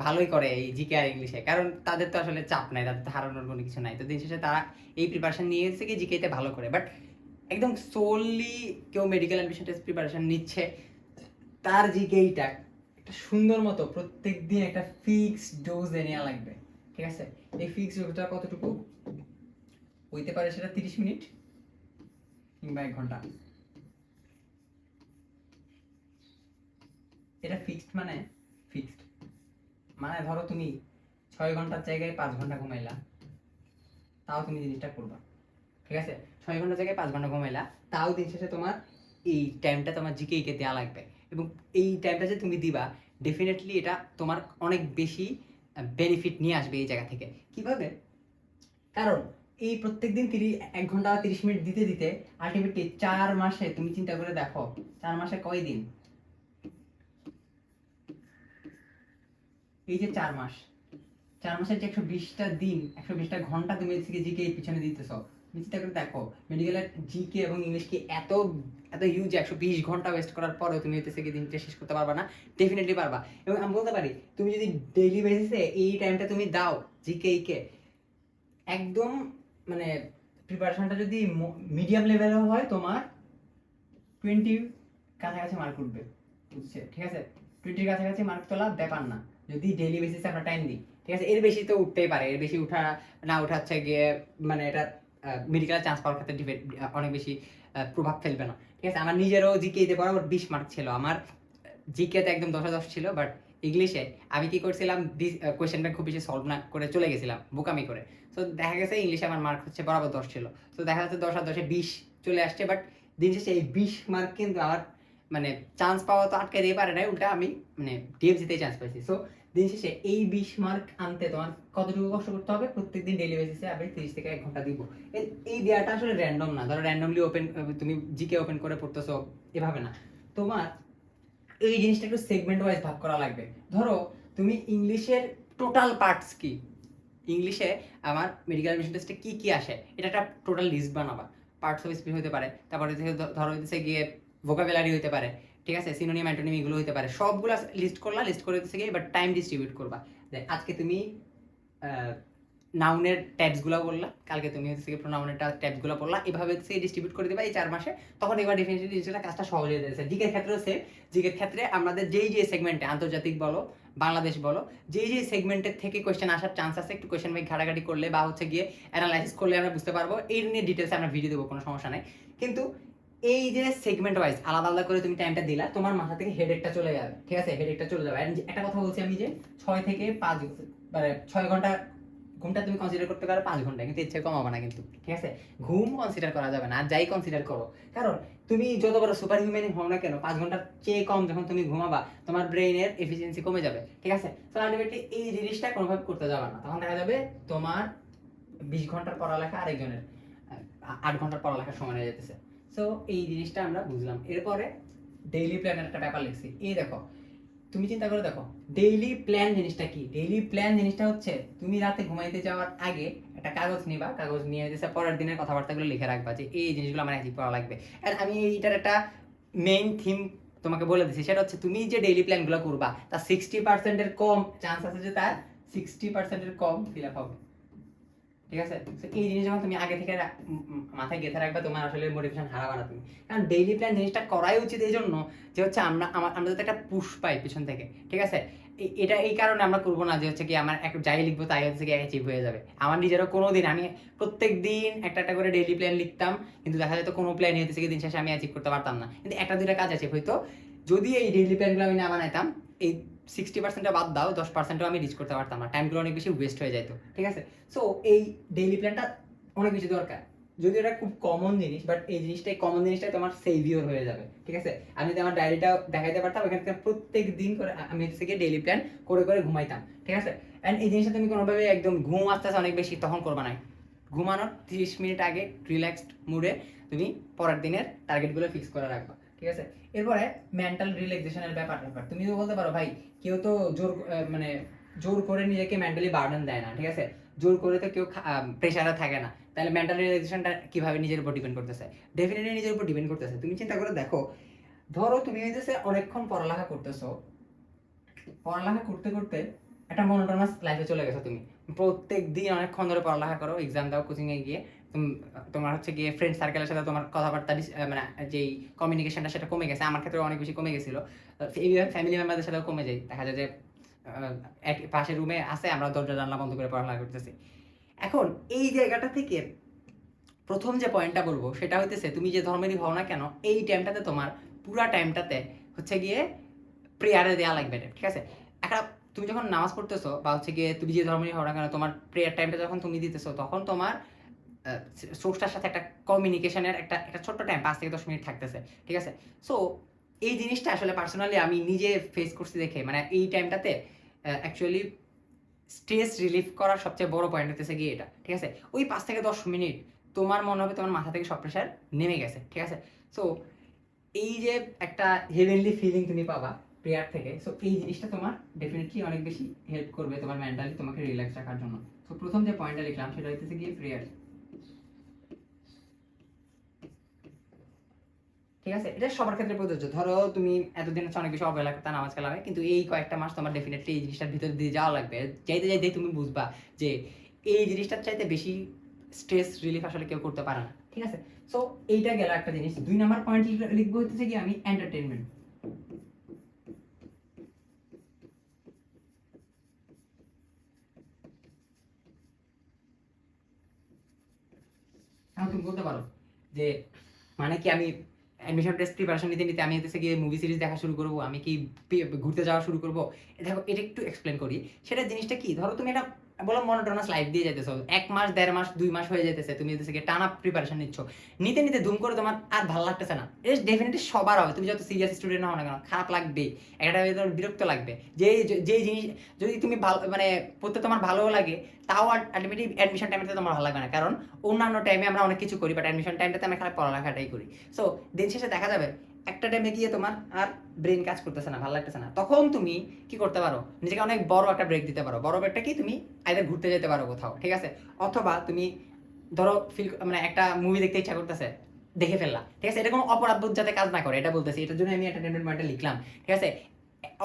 ভালোই করে এই জিকে আর ইংলিশে, কারণ তাদের তো আসলে চাপ নাই, তাদের হারানোর কোনো কিছু নাই। তো দিন শেষে তারা এই প্রিপারেশন নিয়ে এসে কি জিকেতে ভালো করে। বাট একদম সোললি কেউ মেডিকেল অ্যাডমিশন টেস্ট প্রিপারেশন নিচ্ছে, তার জিকেইটা একটা সুন্দর মতো প্রত্যেক দিন একটা ফিক্সড ডোজে নেওয়া লাগবে, ঠিক আছে? এই ফিক্সড ডোজটা কতটুকু হইতে পারে, সেটা 30 মিনিট কিংবা 1 ঘন্টা। এটা ফিক্সড মানে ধরো তুমি 6 ঘন্টার জায়গায় 5 ঘন্টা ঘুমাইলা, তাও তুমি জিনিসটা করবা, ঠিক আছে? 6 ঘন্টার জায়গায় 5 ঘন্টা ঘুমাইলা, তাও দিন শেষে তোমার এই টাইমটা তোমার জিকেইকে দেওয়া লাগবে, এবং এই টাইমটা যে তুমি দিবা ডেফিনেটলি এটা তোমার অনেক বেশি বেনিফিট নিয়ে আসবে এই জায়গা থেকে। কিভাবে? কারণ এই প্রত্যেকদিন 1 ঘন্টা 30 মিনিট দিতে দিতে আলটিমেটলি 4 মাসে তুমি চিন্তা করে দেখো, 4 মাসে কয় দিন? এই যে 4 মাসের যে 120টা দিন, 120টা ঘন্টা তুমি জিকে এর পিছনে দিতেছো, চিন্তা করে দেখো মেডিকেলের জিকে এবং ইংলিশকে এত এত হিউজ 120 ঘন্টা ওয়েস্ট করার পরেও তুমি হইতেছে কি দিনটা শেষ করতে পারবা না? ডেফিনেটলি পারবা। এবং আমি বলতে পারি তুমি যদি ডেইলি বেসিসে এই টাইমটা তুমি দাও জিকে কে একদম মানে প্রিপারেশনটা যদি মিডিয়াম লেভেলও হয় তোমার 20 কাছাকাছি মার্ক উঠবে, বুঝছে? ঠিক আছে, 20 কাছাকাছি মার্ক তোলা ব্যাপার না যদি ডেইলি বেসিসে আমরা টাইম দিই। ঠিক আছে, এর বেশি তো উঠতেই পারে, এর বেশি উঠা না উঠা হচ্ছে গিয়ে মানে এটা মেডিকেল চান্স পাওয়ার ক্ষেত্রে অনেক বেশি প্রভাব ফেলবে না। ঠিক আছে, আমার নিজেরও জিকেতে বরাবর 20 মার্ক ছিল, আমার জিকেতে একদম 10/10 ছিল, বাট ইংলিশে আমি কি করছিলাম কোয়েশ্চেন ব্যাংক খুব বেশি সলভ না করে চলে গেছিলাম বোকামি করে। তো দেখা গেছে ইংলিশে আমার মার্ক হচ্ছে বরাবর 10 ছিল, তো দেখা যাচ্ছে 10 আর 10-এ 20 চলে আসছে, বাট দিন শেষে এই 20 মার্ক কিন্তু আমার মানে চান্স পাওয়া তো আটকে দিয়ে পারে নাই, উল্টা আমি মানে ডিএফসিতে চান্স পাইছি। সো দিন শেষে এই 20 মার্ক আনতে তোমার কতটুকু কষ্ট করতে হবে? প্রত্যেকদিন ডেইলি বেসিসে আমি 30 থেকে 1 ঘন্টা দিব। এই দেওয়াটা আসলে র্যান্ডম না, ধরো র্যান্ডমলি ওপেন তুমি জিকে ওপেন করে পড়তেছো এভাবে না, তোমার এই জিনিসটা একটু সেগমেন্ট ওয়াইজ ভাগ করা লাগবে। ধরো তুমি ইংলিশের টোটাল পার্টস কি, ইংলিশে আমার মেডিকেল অ্যাডমিশন টেস্টে কি কি আসে এটা একটা টোটাল লিস্ট বানাবা। পার্টস অফ স্পিচ হতে পারে, তারপরে ধরো হচ্ছে গিয়ে ভোকাবুলারি হতে পারে, ঠিক আছে, সিনোনিম অ্যান্টোনিম এগুলো হতে পারে, সবগুলো লিস্ট করলা, লিস্ট করে হচ্ছে গিয়ে এবার টাইম ডিস্ট্রিবিউট করবা। যে আজকে তুমি নাউনের ট্যাবসগুলো বললা, কালকে তুমি হচ্ছে কি প্রোনাউনের ট্যাবসগুলো পড়লা, এভাবে হচ্ছে ডিস্ট্রিবিউট করে দিবা এই 4 মাসে। তখন এবার ডেফিনেটলি ডিজিটাল কাজটা সহজ হয়ে যাচ্ছে। জিকের ক্ষেত্রেও সেম, জিকের ক্ষেত্রে আমাদের যেই যে সেগমেন্টে আন্তর্জাতিক বলো বাংলাদেশ বলো যেই যে সেগমেন্টের থেকে কোয়েশ্চেন আসার চান্স আছে, একটু কোয়েশ্চেন ভাই ঘাটাঘাটি করলে বা হচ্ছে গিয়ে অ্যানালাইসিস করলে আমরা বুঝতে পারবো, এই নিয়ে ডিটেলসে আমরা ভিডিও দেবো, কোনো সমস্যা নাই। কিন্তু এই যে সেগমেন্ট ওয়াইজ আলাদা আলাদা করে তুমি টাইমটা দিলা, তোমার মাথা থেকে হেডেকটা চলে যাবে। ঠিক আছে, হেডেকটা চলে যাবে। একটা কথা বলছি আমি যে 6 থেকে 5 মানে 6 ঘন্টা ঘুমটা তুমি কনসিডার করতে পারো 5 ঘন্টা, কিন্তু ইচ্ছে কমাবো না কিন্তু। ঠিক আছে, ঘুম কনসিডার করা যাবে না, আর যাই কনসিডার করো, কারণ তুমি যত বড় সুপার হিউম্যান হও না কেন 5 ঘন্টার চেয়ে কম যখন তুমি ঘুমাবা তোমার ব্রেইনের এফিসিয়েন্সি কমে যাবে। ঠিক আছে, তো আলটিমেটলি এই জিনিসটা কোনোভাবে করতে যাবে না, তখন দেখা যাবে তোমার 20 ঘন্টার পড়ালেখা আরেকজনের 8 ঘন্টার পড়ালেখার সময় হয়ে যেতেছে। সো এই জিনিসটা আমরা বুঝলাম। এরপরে ডেইলি প্ল্যানের একটা ব্যাপার লিখছি। এই দেখো, তুমি চিন্তা করে দেখো ডেইলি প্ল্যান জিনিসটা কি। ডেইলি প্ল্যান জিনিসটা হচ্ছে তুমি রাতে ঘুমাইতে যাওয়ার আগে একটা কাগজ নিবা, কাগজ নিয়ে যেসব পরের দিনের কথাবার্তাগুলো লিখে রাখবা যে এই জিনিসগুলো আমার অ্যাচিভ করা লাগবে। আর আমি এইটার একটা মেইন থিম তোমাকে বলে দিচ্ছি, সেটা হচ্ছে তুমি যে ডেইলি প্ল্যানগুলো করবা তার 60%-এর কম চান্স আছে যে তার 60%-এর কম ফিল আপ হবে। ঠিক আছে, এই জিনিস যখন তুমি আগে থেকে মাথায় গেঁথে রাখবে, তোমার আসলে মোটিভেশন হারাবে না তুমি। কারণ ডেইলি প্ল্যান জিনিসটা করাই উচিত এই জন্য যে হচ্ছে আমরা যাতে একটা পুশ পাই পিছন থেকে। ঠিক আছে, এটা এই কারণে আমরা করবো না যে হচ্ছে কি আমার যাই লিখবো তাই হচ্ছে কি অ্যাচিভ হয়ে যাবে। আমার নিজেরও কোনো দিন আমি প্রত্যেক দিন একটা একটা করে ডেইলি প্ল্যান লিখতাম, কিন্তু দেখা যেত কোনো প্ল্যান হইতেছে কি দিন শেষে আমি অ্যাচিভ করতে পারতাম না। কিন্তু একটা দুইটা কাজ আছে হয়তো, যদি এই ডেইলি প্ল্যানগুলো আমি না বানাইতাম, এই 60%টা বাদ দাও, 10%ও আমি রিচ করতে পারতাম না, টাইমগুলো অনেক বেশি ওয়েস্ট হয়ে যেত। ঠিক আছে, সো এই ডেইলি প্ল্যানটা অনেক বেশি দরকার। যদিও এটা খুব কমন জিনিস, বাট এই জিনিসটাই কমন জিনিসটাই তোমার সেভিওর হয়ে যাবে। ঠিক আছে, আমি যদি আমার ডায়েরিটা দেখাইতে পারতাম, এখান থেকে প্রত্যেক দিন করে আমি হচ্ছে গিয়ে ডেইলি প্ল্যান করে করে ঘুমাইতাম। ঠিক আছে, অ্যান্ড এই জিনিসটা তুমি কোনোভাবে একদম ঘুম আসতেছে অনেক বেশি তখন করবা না, ঘুমানোর 30 মিনিট আগে রিল্যাক্সড মুডে তুমি পরের দিনের টার্গেটগুলো ফিক্স করে রাখবা। ঠিক আছে, এরপরে মেন্টাল রিল্যাক্সেশনের ব্যাপার তুমি তো বলতে পারো ভাই কেউ তো মানে জোর করে নিজেকে মেন্টালি বার্ডেন দেয় না। ঠিক আছে, জোর করে তো কেউ প্রেশারে থাকে না, তাহলে মেন্টাল রিল্যাক্সেশনটা কিভাবে নিজের উপর ডিপেন্ড করতেছে? ডেফিনেটলি নিজের উপর ডিপেন্ড করতেছে। তুমি চিন্তা করে দেখো, ধরো তুমি হইতেছে অনেকক্ষণ পড়ালেখা করতেছো, পড়ালেখা করতে করতে একটা মনোটোনাস লাইফে চলে গেছো, তুমি প্রত্যেক দিন অনেকক্ষণ ধরে পড়ালেখা করো, এক্সাম দাও, কোচিং এ গিয়ে তোমার হচ্ছে গিয়ে ফ্রেন্ড সার্কেলের সাথে তোমার কথাবার্তা মানে যেই কমিউনিকেশনটা সেটা কমে গেছে, আমার ক্ষেত্রে অনেক বেশি কমে গেছিল, ফ্যামিলি মেম্বারদের সাথেও কমে যায়। দেখা যায় যে এক পাশের রুমে আছে, আমরা দরজা জানলা বন্ধ করে পড়ালেখা করতেছি। এখন এই জায়গাটা থেকে প্রথম যে পয়েন্টটা বলবো সেটা হইতেছে, তুমি যে ধর্মেরই হও না কেন এই টাইমটাতে তোমার পুরা টাইমটাতে হচ্ছে গিয়ে প্রেয়ারে দেওয়া লাগবে। ঠিক আছে, একটা তুমি যখন নামাজ পড়তেছো বা হচ্ছে গিয়ে তুমি যে ধর্মেরই হও না কেন তোমার প্রেয়ার টাইমটা যখন তুমি দিতেছো, তখন তোমার সোর্সটার সাথে একটা কমিউনিকেশনের একটা একটা ছোট্ট টাইম 5 থেকে 10 মিনিট থাকতেছে। ঠিক আছে, সো এই জিনিসটা আসলে পার্সোনালি আমি নিজে ফেস করছি দেখে, মানে এই টাইমটাতে অ্যাকচুয়ালি স্ট্রেস রিলিফ করার সবচেয়ে বড় পয়েন্ট হতেছে গিয়ে এটা। ঠিক আছে, ওই 5 থেকে 10 মিনিট তোমার মনে হবে তোমার মাথা থেকে সব প্রেশার নেমে গেছে। ঠিক আছে, সো এই যে একটা হেভেনলি ফিলিং তুমি পাবা প্রেয়ার থেকে, সো এই জিনিসটা তোমার ডেফিনেটলি অনেক বেশি হেল্প করবে তোমার মেন্টালি তোমাকে রিল্যাক্স রাখার জন্য। সো প্রথম যে পয়েন্টটা লিখলাম সেটা হইতেছে গিয়ে প্রেয়ার। ঠিক আছে, এটা সবার ক্ষেত্রে প্রযোজ্য। ধরো তুমি এতদিন হচ্ছে অনেক বেশি অবহেলা করতে নামাজ কালামে, কিন্তু এই কয়েকটা মাস তোমার ডেফিনেটলি এই জিনিসটার ভিতর দিয়ে যাওয়া লাগবে। যাইতে যাইতে তুমি বুঝবা যে এই জিনিসটার চাইতে বেশি স্ট্রেস রিলিফ আসলে কেউ করতে পারে না। ঠিক আছে, সো এইটা গেল একটা জিনিস। 2 নাম্বার পয়েন্ট লিখবো হচ্ছে কি আমি এন্টারটেইনমেন্ট। এখন তুমি বলতে পারো যে মানে কি আমি অ্যাডমিশন টেস্ট প্রিপারেশন নিতে নিতে আমি হচ্ছে গিয়ে মুভি সিরিজ দেখা শুরু করবো, আমি কি ঘুরতে যাওয়া শুরু করবো? দেখো এটা একটু এক্সপ্লেন করি। সেটা জিনিসটা কি, ধরো তুমি এটা বলো মনোটোনাস লাইফ দিয়ে যাইতেছো, 1 মাস 1.5 মাস 2 মাস হয়ে যেতেছে, তুমি হচ্ছে গিয়ে টানা প্রিপারেশন নিচ্ছ, নিতে নিতে ধুম করে তোমার আর ভালো লাগতেছে না। এটা ডেফিনেটলি সবার হবে, তুমি যত সিরিয়াস স্টুডেন্ট হও না কেন খারাপ লাগবেই, একটা বিরক্ত লাগবে। যে জিনিস যদি তুমি ভালো মানে পড়তে তোমার ভালোও লাগে, তাও আলটিমেটলি অ্যাডমিশন টাইমে তোমার ভালো লাগবে না, কারণ অন্যান্য টাইমে আমরা অনেক কিছু করি, বাট অ্যাডমিশন টাইমটাতে আমরা খালি পড়ালেখাটাই করি। সো দিন শেষে দেখা যাবে একটা টাইমে গিয়ে তোমার আর ব্রেন কাজ করতেছে না, ভালো লাগতেছে না, তখন তুমি কি করতে পারো, নিজেকে অনেক বড় একটা ব্রেক দিতে পারো। বড় ব্রেকটা কি, তুমি আইদার ঘুরতে যেতে পারো কোথাও, ঠিক আছে, অথবা তুমি ধরো মানে একটা মুভি দেখতে ইচ্ছা করতেছে, দেখে ফেললা, ঠিক আছে, এটা কোনো অপরাধ বোধ যাতে কাজ না করে এটা বলতেছি, এটার জন্য আমি এন্টারটেনমেন্ট পয়েন্টটা লিখলাম। ঠিক আছে,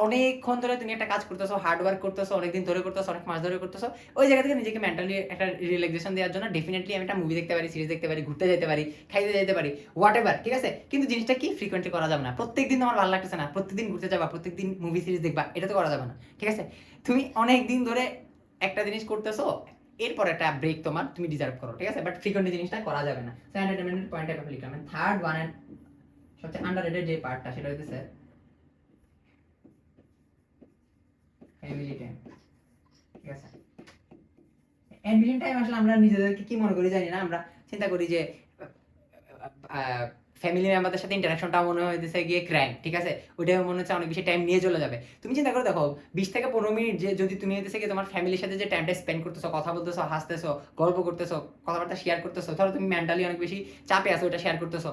অনেকক্ষণ ধরে তুমি একটা কাজ করতেছো, হার্ড ওয়ার্ক করতেছো, অনেকদিন ধরে করতেছো, অনেক মাস ধরে করতেছো, ওই জায়গা থেকে নিজেকে মেন্টালি একটা রিল্যাক্সেশন দেওয়ার জন্য ডেফিনেটলি আমি একটা মুভি দেখতে পারি, সিরিজ দেখতে পারি, ঘুরতে যেতে পারি, খাইতে যেতে পারি, হোয়াট এভার। ঠিক আছে, কিন্তু জিনিসটা কি ফ্রিকোয়েন্টলি করা যাবে না। প্রত্যেকদিন তোমার ভালো লাগতেছে না, প্রত্যেকদিন ঘুরতে যাবা, প্রত্যেকদিন মুভি সিরিজ দেখবা, এটা তো করা যাবে না। ঠিক আছে, তুমি অনেক দিন ধরে একটা জিনিস করতেছো, এরপর একটা ব্রেক তোমার তুমি ডিজার্ভ করো। ঠিক আছে, বাট ফ্রিকোয়েন্টলি জিনিসটা করা যাবে না। এন্টারটেইনমেন্টের পয়েন্ট আমি লিখলাম। থার্ড ওয়ান এন্ড সবচেয়ে আন্ডাররেটেড যে পার্টটা, সেটা হইতেছে ফ্যামিলি টাইম। ঠিক আছে, অ্যাডমিশন টাইম আসলে আমরা নিজেদেরকে কি মনে করি জানি না, আমরা চিন্তা করি যে ফ্যামিলি মেম্বারদের সাথে ইন্টারাকশনটা মনে হইতেছে গিয়ে ক্রাইম। ঠিক আছে, ওইটা মনে হচ্ছে অনেক বেশি টাইম নিয়ে চলে যাবে। তুমি চিন্তা করে দেখো 20 থেকে 15 মিনিট যে যদি তুমি হইতেছে গিয়ে তোমার ফ্যামিলির সাথে যে টাইমটা স্পেন্ড করতেছো, কথা বলতেছো, হাসতেছো, গল্প করতেছো, কথাবার্তা শেয়ার করতেছো, ধরো তুমি মেন্টালি অনেক বেশি চাপে আছো, ওটা শেয়ার করতেছো,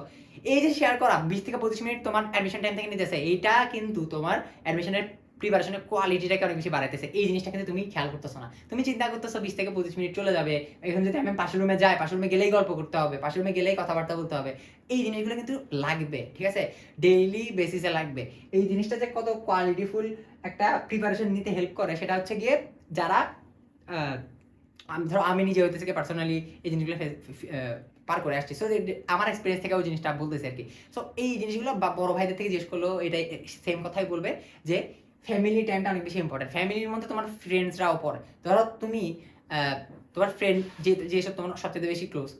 এই যে শেয়ার করা 20 থেকে 25 মিনিট তোমার অ্যাডমিশন টাইম থেকে নিতেছে, এইটা কিন্তু তোমার অ্যাডমিশনের প্রিপারেশনের কোয়ালিটিটাকে অনেক বেশি বাড়াইতেছে। এই জিনিসটা কিন্তু তুমি খেয়াল করতেছো না, তুমি চিন্তা করতেছো 20 থেকে 25 মিনিট চলে যাবে, এখন যদি আমি পাশের রুমে যাই, পাশের রুমে গেলেই গল্প করতে হবে, পাশের রুমে গেলেই কথাবার্তা বলতে হবে, এই জিনিসগুলো কিন্তু লাগবে। ঠিক আছে, ডেইলি বেসিসে লাগবে। এই জিনিসটা যে কত কোয়ালিটিফুল একটা প্রিপারেশন নিতে হেল্প করে, সেটা হচ্ছে গিয়ে যারা ধরো আমি নিজে হইতেছে পার্সোনালি এই জিনিসগুলো পার করে আসছি, সো আমার এক্সপিরিয়েন্স থেকে ওই জিনিসটা বলতেছি আর কি। সো এই জিনিসগুলো বড় ভাইদের থেকে জিজ্ঞেস করলেও এটাই সেম কথাই বলবে যে ফ্যামিলি টাইমটা অনেক বেশি ইম্পর্টেন্ট। ফ্যামিলির মধ্যে তোমার ফ্রেন্ডসরাও পড়ে। ধরো তুমি তোমার ফ্রেন্ড যেসব তোমার সবচেয়ে বেশি ক্লোজ,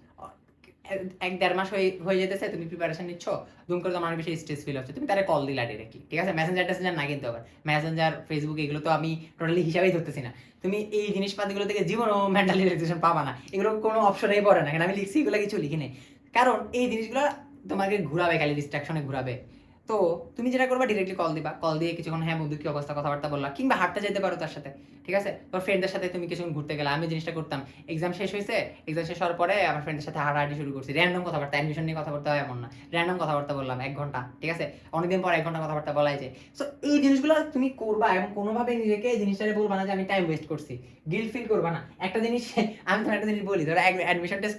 1-1.5 মাস হয়ে যেতেছে, তুমি প্রিপারেশন নিচ্ছ, দুম করে তোমার অনেক বেশি স্ট্রেস ফিল হচ্ছে, তুমি তারা কল দিলা ডিরেক্টলি। ঠিক আছে, মেসেঞ্জার না, কিন্তু আবার মেসেঞ্জার, ফেসবুক এগুলো তো আমি টোটালি হিসাবেই ধরতেছি না। তুমি এই জিনিসপাতিগুলো থেকে জীবনও মেন্টালি রিল্যাক্সেশন পাবা না, এগুলো কোনো অপশনেই পড়ে না। আমি লিখছি এগুলো কিছু লিখি নেই, কারণ এই জিনিসগুলো তোমাকে ঘুরাবে, খালি ডিস্ট্রাকশনে ঘুরাবে। তো তুমি যেটা করবা ডিরেক্টলি কল দিবা, কল দিয়ে কিছুক্ষণ হ্যাঁ বন্ধু কি অবস্থা, কথাবার্তা বললা, কিংবা হাঁটতে যেতে পারো তার সাথে। ঠিক আছে, তোর ফ্রেন্ডের সাথে তুমি কিছুক্ষণ ঘুরতে গেলে, আমি জিনিসটা করতাম, এক্সাম শেষ হয়েছে, এক্সাম শেষ হওয়ার পরে আমার ফ্রেন্ডের সাথে হাঁটাহাঁটি শুরু করছি, র্যান্ডম কথাবার্তা, অ্যাডমিশন নিয়ে কথাবার্তা হয় এমন না, র্যান্ডম কথাবার্তা বললাম 1 ঘন্টা। ঠিক আছে, অনেকদিন পর 1 ঘন্টা কথাবার্তা বলাই যায়। সো এই জিনিসগুলো তুমি করবা, এবং কোনোভাবে নিজেকে এই জিনিসটাকে বলবা না যে আমি টাইম ওয়েস্ট করছি, গিল্ট ফিল করবা না। একটা জিনিস আমি তোমার একটা জিনিস বলি, ধরো অ্যাডমিশন টেস্ট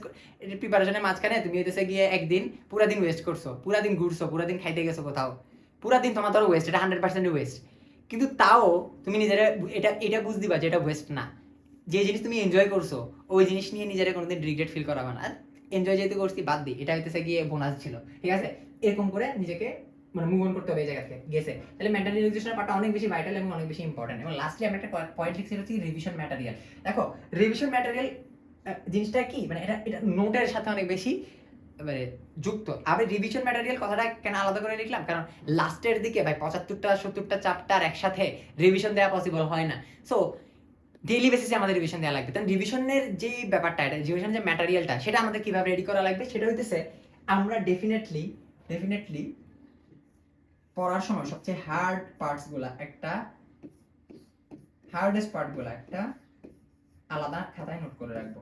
প্রিপারেশনের মাঝখানে তুমি হইতেছে গিয়ে একদিন পুরা দিন ওয়েস্ট করছো, পুরা দিন ঘুরছো, পুরা দিন খাইতে গেছো কোথাও, পুরা দিন তোমার ধরো ওয়েস্ট, এটা 100% ওয়েস্ট। কিন্তু তাও তুমি নিজেরা এটা এটা বুঝ দিবা যে এটা ওয়েস্ট না। যে জিনিস তুমি এনজয় করছো, ওই জিনিস নিয়ে নিজেরা কোনোদিন রিগ্রেট ফিল করাবে না। এনজয় যেহেতু করছি বাদ দিই, এটা হইতেছে গিয়ে বোনাস ছিল। ঠিক আছে, এরকম করে নিজেকে মানে মুভ অন করতে হবে এই জায়গা থেকে গেছে। তাহলে মেন্টাল রিল্যাক্সেশনের পার্টটা অনেক বেশি ভাইটাল এবং অনেক বেশি ইম্পর্টেন্ট। এবং লাস্টলি আমি একটা পয়েন্ট লিখছি, হচ্ছে রিভিশন ম্যাটেরিয়াল। দেখো রিভিশন ম্যাটেরিয়াল জিনিসটা কি, মানে এটা এটা নোটের সাথে অনেক বেশি মানে যুক্ত। আমি রিভিশন ম্যাটেরিয়াল কথাটা কেন আলাদা করে লিখলাম, কারণ লাস্টের দিকে ভাই 75টা 70টা চ্যাপ্টার একসাথে রিভিশন দেওয়া পসিবল হয় না। সো ডেইলি বেসিসে আমাদের রিভিশন দেওয়া লাগবে। তাহলে রিভিশনের যে ব্যাপারটা, এটা রিভিশনের যে ম্যাটেরিয়ালটা, সেটা আমাদের কিভাবে রেডি করা লাগবে, সেটা হইতেছে আমরা ডেফিনেটলি পড়ার সময় সবচেয়ে হার্ডেস্ট পার্টগুলা একটা আলাদা খাতায় নোট করে রাখবো।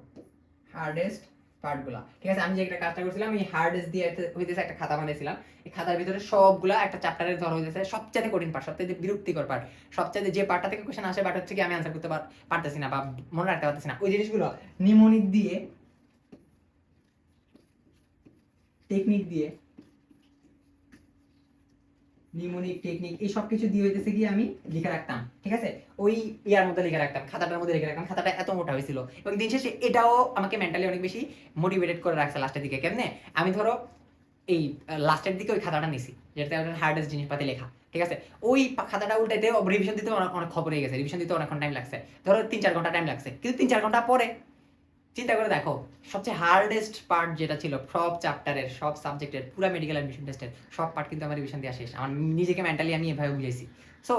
হার্ডেস্ট পার্টগুলা, ঠিক আছে, আমি যে একটা কাজটা করছিলাম, এই হার্ডেস্ট দিয়ে হইতেছে একটা খাতা বানাইছিলাম। এই খাতার ভিতরে সবগুলা একটা চ্যাপ্টারের ধর হইতেছে সবচেয়ে কঠিন পার্ট, সবচেয়ে বিরক্তিকর পার্ট, সবচেয়ে যে পার্টটা থেকে কোশ্চেন আসে, বাট হচ্ছে কি আমি আনসার করতে পারতেছি না বা মনে রাখতে পারতেছি না, ওই জিনিসগুলো নিমোনিক দিয়ে, টেকনিক দিয়ে নিউমোনিক টেকনিক এই সব কিছু দিয়ে হইতেছে কি আমি লিখে রাখতাম, ঠিক আছে, ওই ইয়ার মধ্যে লিখে রাখতাম, খাতাটার মধ্যে লিখে রাখতাম। খাতাটা এত মোটা হয়েছিল এবং দিন শেষে এটাও আমাকে মেন্টালি অনেক বেশি মোটিভেটেড করে রাখছে লাস্টের দিকে। কেমনে? আমি ধরো এই লাস্টের দিকে ওই খাতাটা নিছি যেটাতে হার্ডেস্ট জিনিসপাতি লেখা, ঠিক আছে, ওই খাতাটা উল্টাইতে রিভিশন দিতে অনেক খবর হয়ে গেছে, রিভিশন দিতে অনেকক্ষণ টাইম লাগছে, ধরো 3-4 ঘন্টা টাইম লাগছে, কিন্তু 3-4 ঘন্টা পরে চিন্তা করে দেখো সবচেয়ে হার্ডেস্ট পার্ট যেটা ছিল সব চ্যাপ্টারের সব সাবজেক্টের পুরো মেডিকেল অ্যাডমিশন টেস্টের সব পার্ট কিন্তু আমার রিভিশন দেওয়া শেষ। আমার নিজেকে মেন্টালি আমি এভাবে বুঝাইছি। সো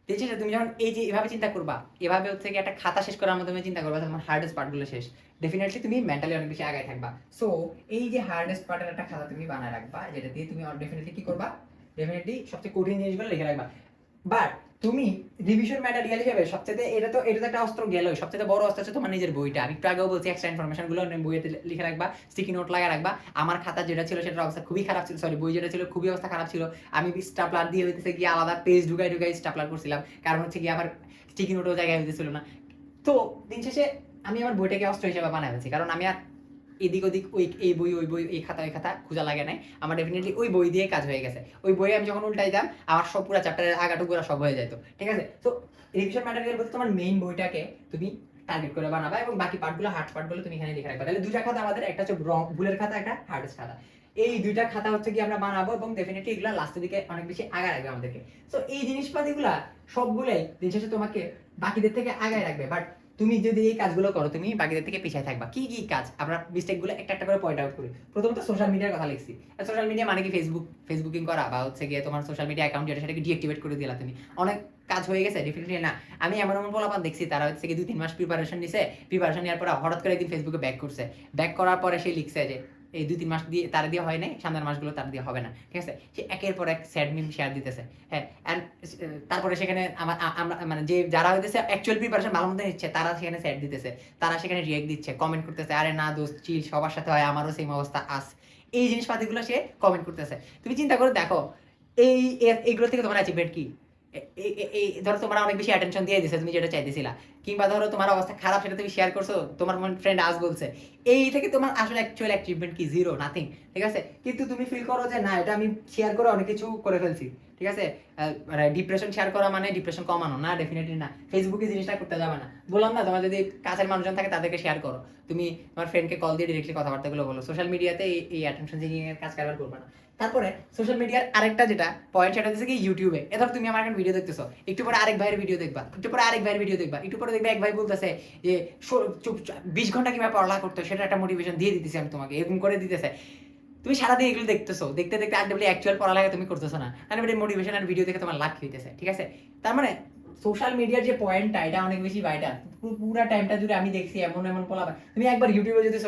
দেখছিস তুমি যখন এই যে এভাবে চিন্তা করবা, এভাবে হচ্ছে কি একটা খাতা শেষ করার মাধ্যমে চিন্তা করবা, তোমার হার্ডেস্ট পার্টগুলো শেষ, ডেফিনেটলি তুমি মেন্টালি অনেক বেশি আগায় থাকবা। সো এই যে হার্ডেস্ট পার্টের একটা খাতা তুমি বানায় রাখবা, যেটা দিয়ে তুমি ডেফিনেটলি কি করবা, ডেফিনেটলি সবচেয়ে কঠিন জিনিসগুলো লিখে রাখবা। বাট তুমি রিভিশন ম্যাটেরিয়াল হিসেবে সবচেয়ে এটা তো একটা অস্ত্র গেল, সবচেয়ে বড় অস্ত্র হচ্ছে তোমার নিজের বইটা। আমি একটু আগেও বলছি এক্সট্রা ইনফরমেশন গুলো বইতে লিখে রাখবা, স্টিকি নোট লাগা রাখবা। আমার খাতা যেটা ছিল সেটার অবস্থা খুবই খারাপ ছিল, সরি বই যেটা ছিল খুবই অবস্থা খারাপ ছিল। আমি স্টাপলার দিয়ে হইতেছে গিয়ে আলাদা পেজ ঢুকাই স্টাপলার করছিলাম, কারণ হচ্ছে গিয়ে আমার স্টিকি নোটও জায়গায় হইতেছিল না। তো দিন শেষে আমি আমার বইটাকে অস্ত্র হিসেবে বানাই ফেলছি, কারণ আমি আর এদিক ওদিক ওই এই বই ওই বই এই খাতা ওই খাতা খোঁজা লাগে নাই, আমার ডেফিনেটলি ওই বই দিয়ে কাজ হয়ে গেছে। ওই বই আমি যখন উল্টাইতাম আমার সব পুরো চ্যাপ্টারের আগাটুকুরা সব হয়ে যেত, ঠিক আছে। তো রিভিশন ম্যাটেরিয়াল বলতে তোমার মেইন বইটাকে তুমি টার্গেট করে বানাবা এবং বাকি পার্টগুলো হার্ড পার্টগুলো তুমি এখানে লিখে রাখবা। তাহলে দুইটা খাতা আমাদের, একটা হচ্ছে ভুলের খাতা, একটা হার্ডেস্ট খাতা। এই দুইটা খাতা হচ্ছে কি আমরা বানাবো এবং ডেফিনেটলি এগুলো লাস্টের দিকে অনেক বেশি আগায় রাখবে আমাদেরকে। তো এই জিনিসপাতিগুলা সবগুলাই দিন শেষে তোমাকে বাকিদের থেকে আগায় রাখবে। বাট তুমি যদি এই কাজগুলো করো তুমি বাকিদের থেকে পিছিয়ে থাকবা। কি কি কাজ? আমরা মিস্টেকগুলো একটা একটা করে পয়েন্ট আউট করি। প্রথমত সোশ্যাল মিডিয়ার কথা লিখছি। সোশ্যাল মিডিয়া মানে কি ফেসবুকিং করা বা হচ্ছে গিয়ে তোমার সোশ্যাল মিডিয়া অ্যাকাউন্ট যেটা সেটাকে ডিঅ্যাক্টিভেট করে দিলা তুমি। অনেক কাজ হয়ে গেছে? ডেফিনেটলি না। আমি এমন পোলাপান দেখছি তারা হচ্ছে কি 2-3 মাস প্রিপারেশন নিছে, প্রিপারেশন নেওয়ার পর হঠাৎ করে একদিন ফেসবুকে ব্যাক করছে। ব্যাক করার পরে সে লিখছে যে এই 2-3 মাস দিয়ে তার দিয়ে হয় নাই, সামনের মাসগুলো তার দিয়ে হবে না, ঠিক আছে। সে একের পর এক স্যাড মিম শেয়ার দিতেছে, হ্যাঁ। অ্যান্ড তারপরে সেখানে আমরা মানে যে যারা হইতেছে অ্যাকচুয়াল প্রিপারেশন ভালো মতো নিচ্ছে তারা সেখানে স্যাড দিতেছে, তারা সেখানে রিয়েক্ট দিচ্ছে, কমেন্ট করতেছে, আরে না দোস্ত চিল, সবার সাথে হয়, আমারও সেম অবস্থা আস। এই জিনিসপাতিগুলো সে কমেন্ট করতেছে। তুমি চিন্তা করে দেখো এইগুলো থেকে তোমার অ্যাচিভমেন্ট কি? এই ধরো তোমার অনেক বেশি অ্যাটেনশন দিয়ে দিছে তুমি যেটা চাইতেছিলা, কিংবা ধরো তোমার অবস্থা খারাপ সেটা তুমি শেয়ার করছো, তোমার ফ্রেন্ড আজ বলছে, এই থেকে তোমার আসলে অ্যাকচুয়াল অ্যাচিভমেন্ট কি? জিরো, নাথিং, ঠিক আছে। কিন্তু তুমি ফিল করো যে না এটা আমি শেয়ার করে অনেক কিছু করে ফেলছি, ঠিক আছে। ডিপ্রেশন শেয়ার করা মানে ডিপ্রেশন কমানো না, ডেফিনেটলি না। ফেসবুকে জিনিসটা করতে যাবে না, বললাম না, তোমার যদি কাছের মানুষজন থাকে তাদেরকে শেয়ার করো, তুমি তোমার ফ্রেন্ডকে কল দিয়ে ডিরেক্টলি কথাবার্তাগুলো বলো। সোশ্যাল মিডিয়াতে এই অ্যাটেনশন সিকিং এর কাজ কারবার করবে না। তারপরে সোশ্যাল মিডিয়ার আরেকটা যেটা পয়েন্ট সেটা হচ্ছে কি ইউটিউবে। ধর তুমি আমার এখন ভিডিও দেখতেছো, একটু পরে আরেক ভাইয়ের ভিডিও দেখবা, একটু পরে আরেক ভাইয়ের ভিডিও দেখবা, একটু পরে দেখবে এক ভাই বলতেছে যে 20 ঘন্টা কিভাবে পড়ালেখা করতে হয় সেটা একটা মোটিভেশন দিয়ে দিতেছি আমি তোমাকে, এরকম করে দিতেছে। তুমি সারাদিন এগুলো দেখতেছো, দেখতে দেখতে আলটিমেটলি অ্যাকচুয়াল পড়ালেখা তুমি করতেছো না, আলটিমেটলি মোটিভেশন আর ভিডিও দেখে তোমার লাভ হইতেছে, ঠিক আছে। তার মানে সোশ্যাল মিডিয়ার যে পয়েন্টটা এটা অনেক বেশি ভাইটাল। পুরো টাইমটা জুড়ে আমি দেখছি এমন পোলাপান, তুমি একবার ইউটিউবে যদি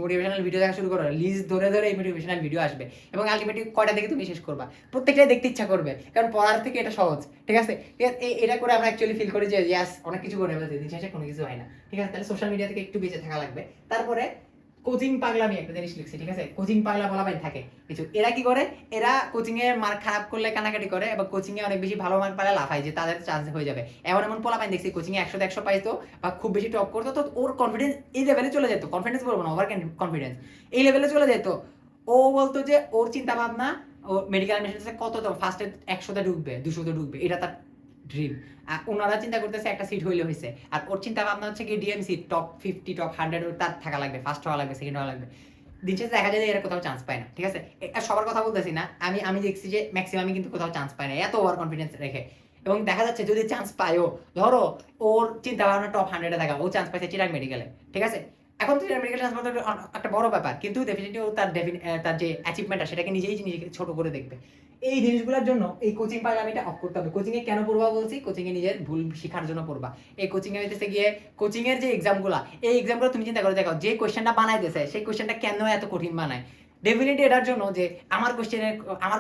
মোটিভেশনাল ভিডিও দেখা শুরু করো, লিস্ট ধরে ধরে এই মোটিভেশনাল ভিডিও আসবে এবং আলটিমেটলি কয়টা দেখে তুমি শেষ করবা, প্রত্যেকটাই দেখতে ইচ্ছা করবে, কারণ পড়ার থেকে এটা সহজ, ঠিক আছে। এটা করে আমরা অ্যাকচুয়ালি ফিল করি যে ইয়াস অনেক কিছু করে ফেলছি, দিন শেষে কোনো কিছু হয় না, ঠিক আছে। তাহলে সোশ্যাল মিডিয়া থেকে একটু বেঁচে থাকা লাগবে। তারপরে কোচিং পাগলা, আমি একটা জিনিস লিখছি, ঠিক আছে। কোচিং পাগলা বলা থাকে কিছু, এরা কি করে, এরা কোচিং এর মার্ক খারাপ করলে কানাকাটি করে এবং কোচিং এ অনেক বেশি ভালো মার্ক পালে লাফায় যে তাদের চান্স হয়ে যাবে। এমন পোলাপাইন দেখছি কোচিং এ 100-100 পাইতো বা খুব বেশি টপ করতো, তো ওর কনফিডেন্স এই লেভেলে চলে যেত, কনফিডেন্স বলবো না, ওভার কনফিডেন্স এই লেভেলে চলে যেত। ও বলতো যে ওর চিন্তা ভাবনা ও মেডিকেল অ্যাডমিশন কত তো ফার্স্টে 100তে ঢুকবে, 200তে ঢুকবে, এটা তার ড্রিম। ওনারা চিন্তা করতেছে একটা সিট হইলে হয়েছে, আর ওর চিন্তা ভাবনা হচ্ছে কি ডিএমসি টপ 50 টপ 100 তার থাকা লাগবে, ফার্স্ট হওয়া লাগবে, সেকেন্ড হওয়া লাগবে। দিন শেষে দেখা যায় যে এরা কোথাও চান্স পায় না, ঠিক আছে। সবার কথা বলতেছি না, আমি দেখছি যে ম্যাক্সিমামই কিন্তু কোথাও চান্স পায় না এত ওভার কনফিডেন্স রেখে। এবং দেখা যাচ্ছে যদি চান্স পায়ও, ধরো ওর চিন্তা ভাবনা টপ 100-এ থাকা, ও চান্স পাইছে চিরাং মেডিকেলে, ঠিক আছে। এখন তো চিরাং মেডিকেল চান্স পাওয়া একটা বড় ব্যাপার, কিন্তু ডেফিনেটলি ও তার যে অ্যাচিভমেন্টটা সেটাকে নিজেই নিজেকে ছোট করে দেখবে। এই জিনিসগুলোর জন্য এই কোচিং পাগলামিটা অফ করতে হবে। কোচিং এ কেন পড়বা বলছি? কোচিং এ নিজের ভুল শেখার জন্য পড়বা। এই কোচিং এ হইতেছে গিয়ে কোচিং এর যে এক্সামগুলো, এই এক্সামগুলো তুমি চিন্তা করে দেখো, যে কোশ্চেনটা বানাইতেছে সেই কোশ্চেনটা কেন এত কঠিন বানায়, ডেফিনেটলি এটার জন্য যে আমার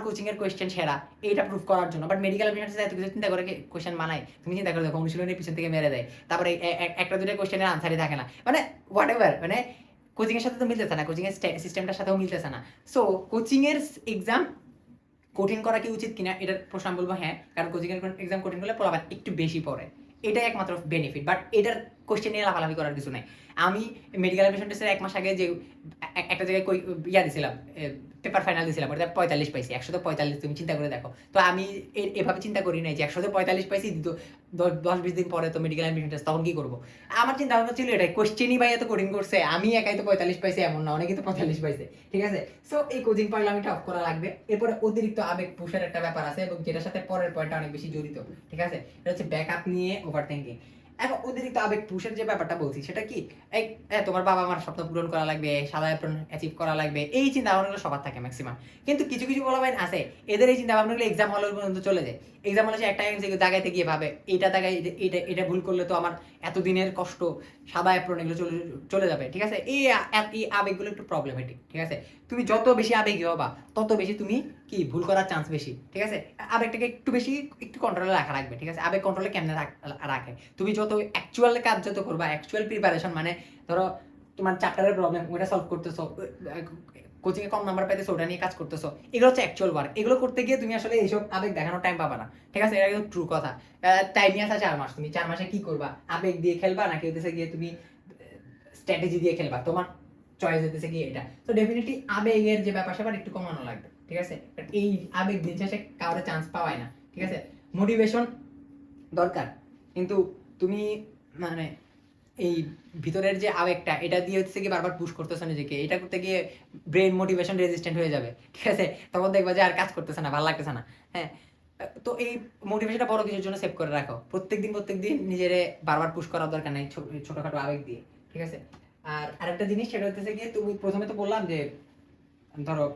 কোচিং এর কোশ্চেন সেরা এইটা প্রুফ করার জন্য। বাট মেডিকেল অ্যাডমিশন এত কিছু চিন্তা করে কোশ্চেন বানায়, তুমি চিন্তা করে দেখো অনুশীলনের পিছন থেকে মেরে দেয়, তারপরে একটা দুটো কোশ্চেনের আনসারই থাকে না, মানে হোয়াট এভার, মানে কোচিং এর সাথে তো মিলতেছে না, কোচিং এর সিস্টেমটার সাথেও মিলতেছে না। সো কোচিং এর এক্সাম কঠিন করা কি উচিত কিনা এটার প্রশ্ন আমি বলবো হ্যাঁ, কারণ কোচিং এর এক্সাম কঠিন করলে পড়াবার একটু বেশি পড়ে, এটাই একমাত্র বেনিফিট। বাট এটার কোশ্চেন নিয়ে লাফালাফি করার কিছু নাই। আমি মেডিকেল অ্যাডমিশন টেস্টের 1 মাস আগে যে একটা জায়গায় ইয়া দিছিলাম, পেপার ফাইনাল দিয়েছিলাম, ওটা 45 পাইছি, 145। তুমি চিন্তা করে দেখো। তো আমি এভাবে চিন্তা করি নাই যে 145 পাইছি, 10-20 দিন পরে তো মেডিকেল অ্যাডমিশন টেস্ট, তখন কি করবো? আমার চিন্তা ভাবনা ছিল এটাই, কোশ্চেনই ভাই এত কঠিন করছে, আমি একাই তো 45 পাইছি এমন না, অনেকেই তো 45 পাইছে, ঠিক আছে? সো এই কোচিং পয়েন্ট আমি টপ করা লাগবে। এরপরে অতিরিক্ত আবেগ পুষের একটা ব্যাপার আছে, এবং যেটার সাথে পরের পয়েন্টটা অনেক বেশি জড়িত, ঠিক আছে? এটা হচ্ছে ব্যাকআপ নিয়ে ওভার থিঙ্কিং। এখন অতিরিক্ত আবেগ পুষের যে ব্যাপারটা বলছি সেটা কি, তোমার বাবা আমার স্বপ্ন পূরণ করা লাগবে, সাদা অ্যাপ্রন অ্যাচিভ করা লাগবে, এই চিন্তা ভাবনাগুলো সবার থাকে ম্যাক্সিমাম। কিন্তু কিছু কিছু পোলাপাইন আছে, এদের এই চিন্তা ভাবনাগুলো এক্সাম হল পর্যন্ত চলে যায়। এক্সাম হলে সে একটা জায়গাতে গিয়ে ভাবে এটা জায়গায় এটা ভুল করলে তো আমার এতদিনের কষ্ট, সাদা অ্যাপ্রন, এগুলো চলে যাবে, ঠিক আছে? এই আবেগগুলো একটু প্রবলেমেটিক, ঠিক আছে? তুমি যত বেশি আবেগী হবা তত বেশি তুমি কি ভুল করার চান্স বেশি, ঠিক আছে? আবেগটাকে একটু কন্ট্রোলে রাখা লাগবে, ঠিক আছে? আবেগ কন্ট্রোলে কেমনে রাখে, তুমি যত অ্যাকচুয়াল কাজ যত করবা, অ্যাকচুয়াল প্রিপারেশন, মানে ধরো তোমার চ্যাপ্টারের প্রবলেম ওটা সলভ করতেছো, কোচিং এ কম নাম্বার পাইতেছো, ওটা নিয়ে কাজ করতেছো, এগুলো হচ্ছে অ্যাকচুয়াল ওয়ার্ক। এগুলো করতে গিয়ে তুমি আসলে এইসব আবেগ দেখানোর টাইম পাবা না, ঠিক আছে? এটা একদম ট্রু কথা। টাইমই আছে 4 মাস, তুমি 4 মাসে কি করবা? আবেগ দিয়ে খেলবা নাকি হইতেছে গিয়ে তুমি স্ট্র্যাটেজি দিয়ে খেলবা? তোমার চয়েস হইতেছে গিয়ে এটা। তো ডেফিনেটলি আবেগের যে ব্যাপার স্যাপার একটু কমানো লাগবে, ঠিক আছে? এই আবেগ দিন শেষে কাউরে চান্স পাওয়ায় না, ঠিক আছে? মোটিভেশন দরকার, কিন্তু তুমি মানে এই ভিতরের যে আবেগটা, এটা দিয়ে হচ্ছে কি বারবার পুশ করতেছে নিজেকে, এটা করতে গিয়ে ব্রেন মোটিভেশন রেজিস্ট্যান্ট হয়ে যাবে, ঠিক আছে? তখন দেখবা যে আর কাজ করতেছে না, ভালো লাগতেছে না। হ্যাঁ, তো এই মোটিভেশনটা বড় কিছুর জন্য সেভ করে রাখো। প্রত্যেকদিন নিজেরে বারবার পুশ করার দরকার নাই ছোটখাটো আবেগ দিয়ে, ঠিক আছে? আর আরেকটা জিনিস সেটা হচ্ছে গিয়ে, তুমি প্রথমে তো বললাম যে ধরো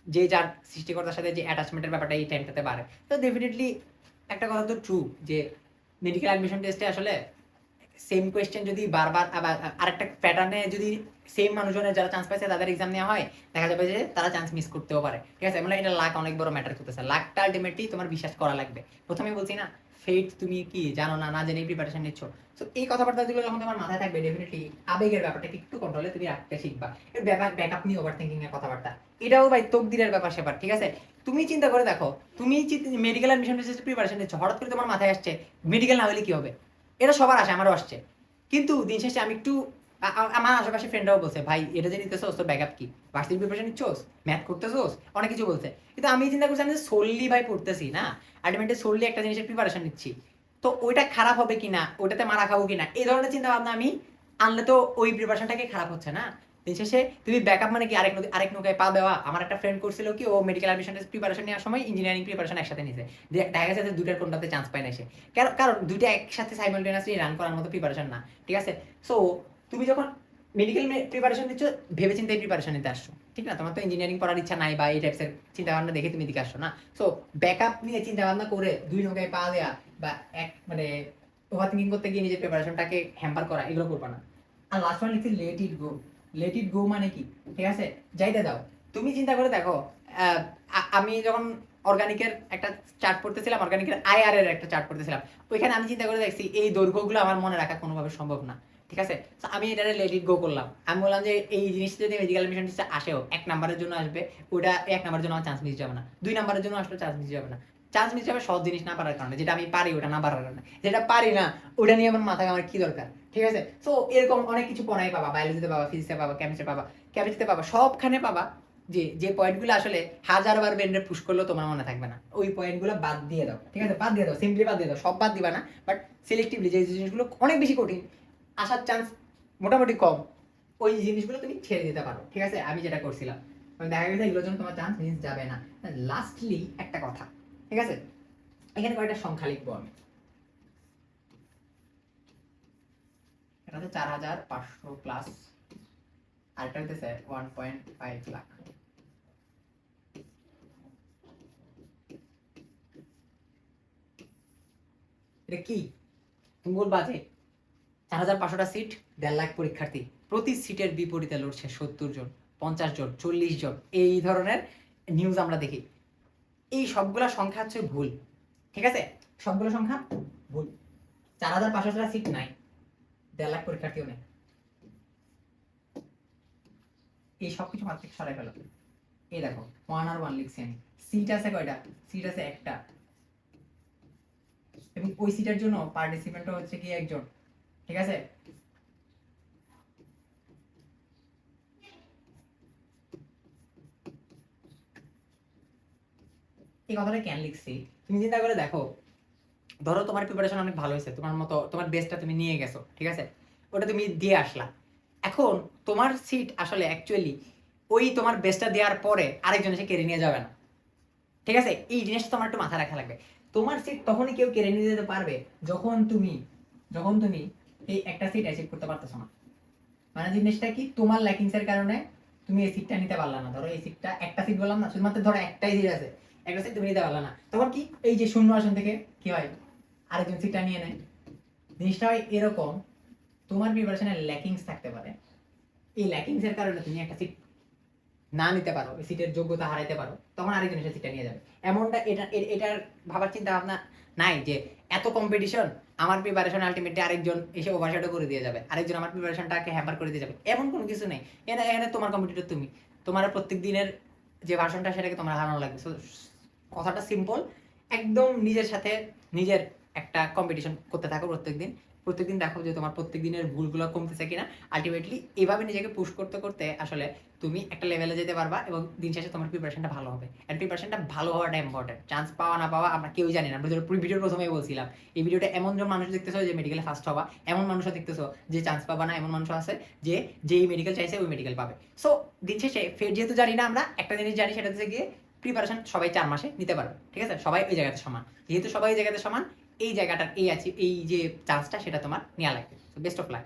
যে যার সৃষ্টিকর্তার সাথে যে অ্যাটাচমেন্টের ব্যাপারটা এই টাইমটাতে বাড়ে, তো ডেফিনেটলি একটা কথা তো ট্রু যে মেডিকেল অ্যাডমিশন টেস্টে আসলে সেম কোয়েশ্চেন যদি বারবার আবার আরেকটা প্যাটার্নে যদি সেম মানুষজনের যারা চান্স পাইছে তাদের এক্সাম নেওয়া হয়, দেখা যাবে যে তারা চান্স মিস করতেও পারে, ঠিক আছে? মানে এটা লাক অনেক বড় ম্যাটার করতেছে। লাকটা আলটিমেটলি তোমার বিশ্বাস করা লাগবে। প্রথমেই বলছি না, ফেট তুমি কি জানো না, না জেনেই প্রিপারেশন নিচ্ছ। তো এই কথাবার্তাগুলো যখন তোমার মাথায় থাকবে, ডেফিনেটলি আবেগের ব্যাপারটাকে একটু কন্ট্রোলে তুমি রাখতে শিখবা। এর ব্যাকআপ নিয়ে ওভার থিঙ্কিং এর কথাবার্তা, এটাও ভাই তকদিরের ব্যাপার স্যাপার, ঠিক আছে? তুমি চিন্তা করে দেখো, তুমি মেডিকেল অ্যাডমিশন প্রিপারেশন নিচ্ছ, হঠাৎ করে তোমার মাথায় আসছে মেডিকেল না হলে কি হবে। এটা সবার আসে, আমারও আসছে। কিন্তু দিন শেষে আমি একটু আমার আশেপাশে ফ্রেন্ডরাও বলছে, ভাই এটা যে নিতেছোস তোর ব্যাকআপ কি, ভার্সিটি প্রিপারেশন নিচ্ছোস, ম্যাথ করতেছোস, অনেক কিছু বলছে। কিন্তু আমি চিন্তা করছি আমি সোললি ভাই পড়তেছি না, আলটিমেটলি সোললি একটা জিনিসের প্রিপারেশন নিচ্ছি, তো ওইটা খারাপ হবে কিনা, ওটাতে মারা খাবো কিনা, এই ধরনের চিন্তা ভাবনা আমি আনলে তো ওই প্রিপারেশনটাকে খারাপ হচ্ছে না। দিন শেষে তুমি ব্যাকআপ মানে কি আরেক নৌকায় পা দেওয়া। আমার একটা ফ্রেন্ড করছিল কি, ও মেডিকেল অ্যাডমিশন প্রিপারেশন নেওয়ার সময় ইঞ্জিনিয়ারিং প্রিপারেশন একসাথে নিয়েছে, দেখা গেছে যে দুটার কোনটাতে চান্স পায় না সে, কারণ দুইটা একসাথে সাইমালটেনিয়াসলি রান করার মতো প্রিপারেশন না, ঠিক আছে? সো তুমি যখন মেডিকেল প্রিপারেশন নিচ্ছ, ভেবে চিন্তে প্রিপারেশন নিতে আসছো, ঠিক না? তোমার তো ইঞ্জিনিয়ারিং পড়ার ইচ্ছা নাই বা এই টাইপসের চিন্তা ভাবনা দেখে তুমি দিকে আসছো না। সো ব্যাকআপ নিয়ে চিন্তা ভাবনা করে দুই নৌকায় পা দেয়া বা এক মানে ওভার থিঙ্কিং করতে গিয়ে নিজের প্রিপারেশনটাকে হ্যাম্পার করা, এগুলো করবা না। আর লাস্ট ওয়ান লিখছি let it go. Let it go মানে কি, ঠিক আছে? যাইতে দাও। তুমি চিন্তা করে দেখো, আমি যখন অর্গানিকের একটা চার্ট পড়তেছিলাম, অর্গানিকের আইআর এর একটা চার্ট পড়তেছিলাম, ওইখানে আমি চিন্তা করে দেখছি এই দৈর্ঘ্যগুলো আমার মনে রাখা কোনোভাবে সম্ভব না, ঠিক আছে? আমি এটা লেট ইট গো করলাম। আমি বললাম যে এই জিনিসটা যদি মেডিকেল অ্যাডমিশন টেস্টে আসেও 1 নাম্বারের জন্য আসবে, ওটা 1 নাম্বারের জন্য আমার চান্স মিস যাবে না, 2 নাম্বারের জন্য আসলে চান্স মিস যাবে না। চান্স মিস যাবে সহজ জিনিস না পারার কারণে, যেটা আমি পারি ওটা না পারার কারণে, যেটা পারি না ওটা নিয়ে আমার মাথায় আমার কি দরকার, ঠিক আছে? সো এরকম অনেক কিছু পড়াই পাবা, বায়োলজিতে পাবা, ফিজিক্সে পাবা, কেমিস্ট্রিতে পাবা, সবখানে পাবা যে পয়েন্টগুলো আসলে হাজারবার ব্রেনে পুশ করলেও তোমার মনে থাকবে না, ওই পয়েন্টগুলো বাদ দিয়ে দাও, ঠিক আছে? বাদ দিয়ে দাও, সিম্পলি বাদ দিয়ে দাও, সব বাদ দিবা না, বাট সিলেক্টিভলি যে জিনিসগুলো অনেক বেশি কঠিন, আসার চান্স মোটামুটি কম, ওই জিনিসগুলো তুমি ছেড়ে দিতে পারো, ঠিক আছে? আমি যেটা করছিলাম, দেখা গেছে এগুলোর জন্য তোমার চান্স মিস যাবে না। লাস্টলি একটা কথা, ঠিক আছে? এখানে কয়েকটা সংখ্যা লিখবো আমি। এটা হচ্ছে 4500 প্লাস, আর এটা হচ্ছে 1.5 লাখ। এটা কি তুমি বলবা যে 4500টা সিট, 1.5 লাখ পরীক্ষার্থী, প্রতি সিটের বিপরীতে লড়ছে 70 জন, 50 জন, 40 জন, এই ধরনের নিউজ আমরা দেখি। এই সবগুলা সংখ্যা হচ্ছে ভুল, ঠিক আছে? সবগুলো সংখ্যা ভুল। 4500টা সিট নাই, 1.5 লাখ পরীক্ষার্থীও নেই। এই সবকিছু মাত্র সরাই ফেলো। এই দেখো 1 আর 1 লিখছি আমি। সিট আছে কয়টা? সিট আছে একটা, এবং ওই সিটের জন্য পার্টিসিপেন্টও হচ্ছে কি একজন, ঠিক আছে? এই কথাটা কেন লিখছি তুমি চিন্তা করে দেখো। ধরো তোমার প্রিপারেশন অনেক ভালো হয়েছে, তোমার মতো তোমার বেস্টটা তুমি নিয়ে গেছো, ঠিক আছে, ওটা তুমি দিয়ে আসলা। এখন তোমার সিট আসলে অ্যাকচুয়ালি ওই তোমার বেস্টটা দেওয়ার পরে আরেকজন এসে কেড়ে নিয়ে যাবে না, ঠিক আছে। এই জিনিসটা তোমার একটু মাথায় রাখা লাগবে। তোমার সিট তখনই কেউ কেড়ে নিয়ে যেতে পারবে যখন তুমি এই একটা সিট অ্যাচিভ করতে পারতেছো না। মানে জিনিসটা কি, তোমার ল্যাকিংস এর কারণে তুমি এই সিটটা নিতে পারলা না। ধরো এই সিটটা, একটা সিট বললাম না, শুধুমাত্র ধরো একটাই সিট আছে, একটা সিট তুমি নিতে পারলা না, তখন কি এই যে শূন্য আসন থেকে কি হয়, আরেকজন সিটটা নিয়ে নেয়। জিনিসটা হয় এরকম, তোমার প্রিপারেশনের ল্যাকিংস থাকতে পারে, এই ল্যাকিংস এর কারণে তুমি একটা সিট না নিতে পারো, সিটের যোগ্যতা হারাইতে পারো, তখন আরেকজন এসে সিটটা নিয়ে যাবে। এমনটা এটার ভাবার চিন্তা ভাবনা নাই যে এত কম্পিটিশন, আমার প্রিপারেশন আলটিমেটলি আরেকজন এসে ওভারশ্যাডো করে দিয়ে যাবে, আরেকজন আমার প্রিপারেশনটাকে হ্যাম্পার করে দিয়ে যাবে, এমন কোনো কিছু নেই। এখানে এখানে তোমার কম্পিটিটর তুমি, তোমার প্রত্যেক দিনের যে ভার্সনটা সেটাকে তোমার হারানো লাগবে। So, কথাটা সিম্পল, একদম নিজের সাথে নিজের একটা কম্পিটিশন করতে থাকো প্রত্যেকদিন দেখো যে তোমার প্রত্যেক দিনের ভুলগুলো কমতেছে কিনা। আলটিমেটলি এভাবে নিজেকে পুশ করতে করতে আসলে তুমি একটা লেভেলে যেতে পারবা এবং দিন শেষে তোমার প্রিপারেশনটা ভালো হবে। এন্ড প্রিপারেশনটা ভালো হওয়াটা ইম্পর্টেন্ট, চান্স পাওয়া না পাওয়া আমরা কেউই জানি না। আমরা ভিডিওর প্রথমেই বলছিলাম, এই ভিডিওটা এমন জন মানুষ দেখতেছো যে মেডিকেলে ফার্স্ট হবা, এমন মানুষও দেখতেছো যে চান্স পাবা না, এমন মানুষও আছে যে যেই মেডিকেল চাইছে ওই মেডিকেল পাবে। সো দিন শেষে ফের যেহেতু জানি না, আমরা একটা জিনিস জানি, সেটা হচ্ছে গিয়ে প্রিপারেশন সবাই 4 মাসে নিতে পারবে, ঠিক আছে। সবাই ওই জায়গাতে সমান, যেহেতু সবাই ওই জায়গাতে সমান, এই জায়গাটার এই আছে, এই যে চান্সটা সেটা তোমার নেওয়া লাগবে। Best of luck.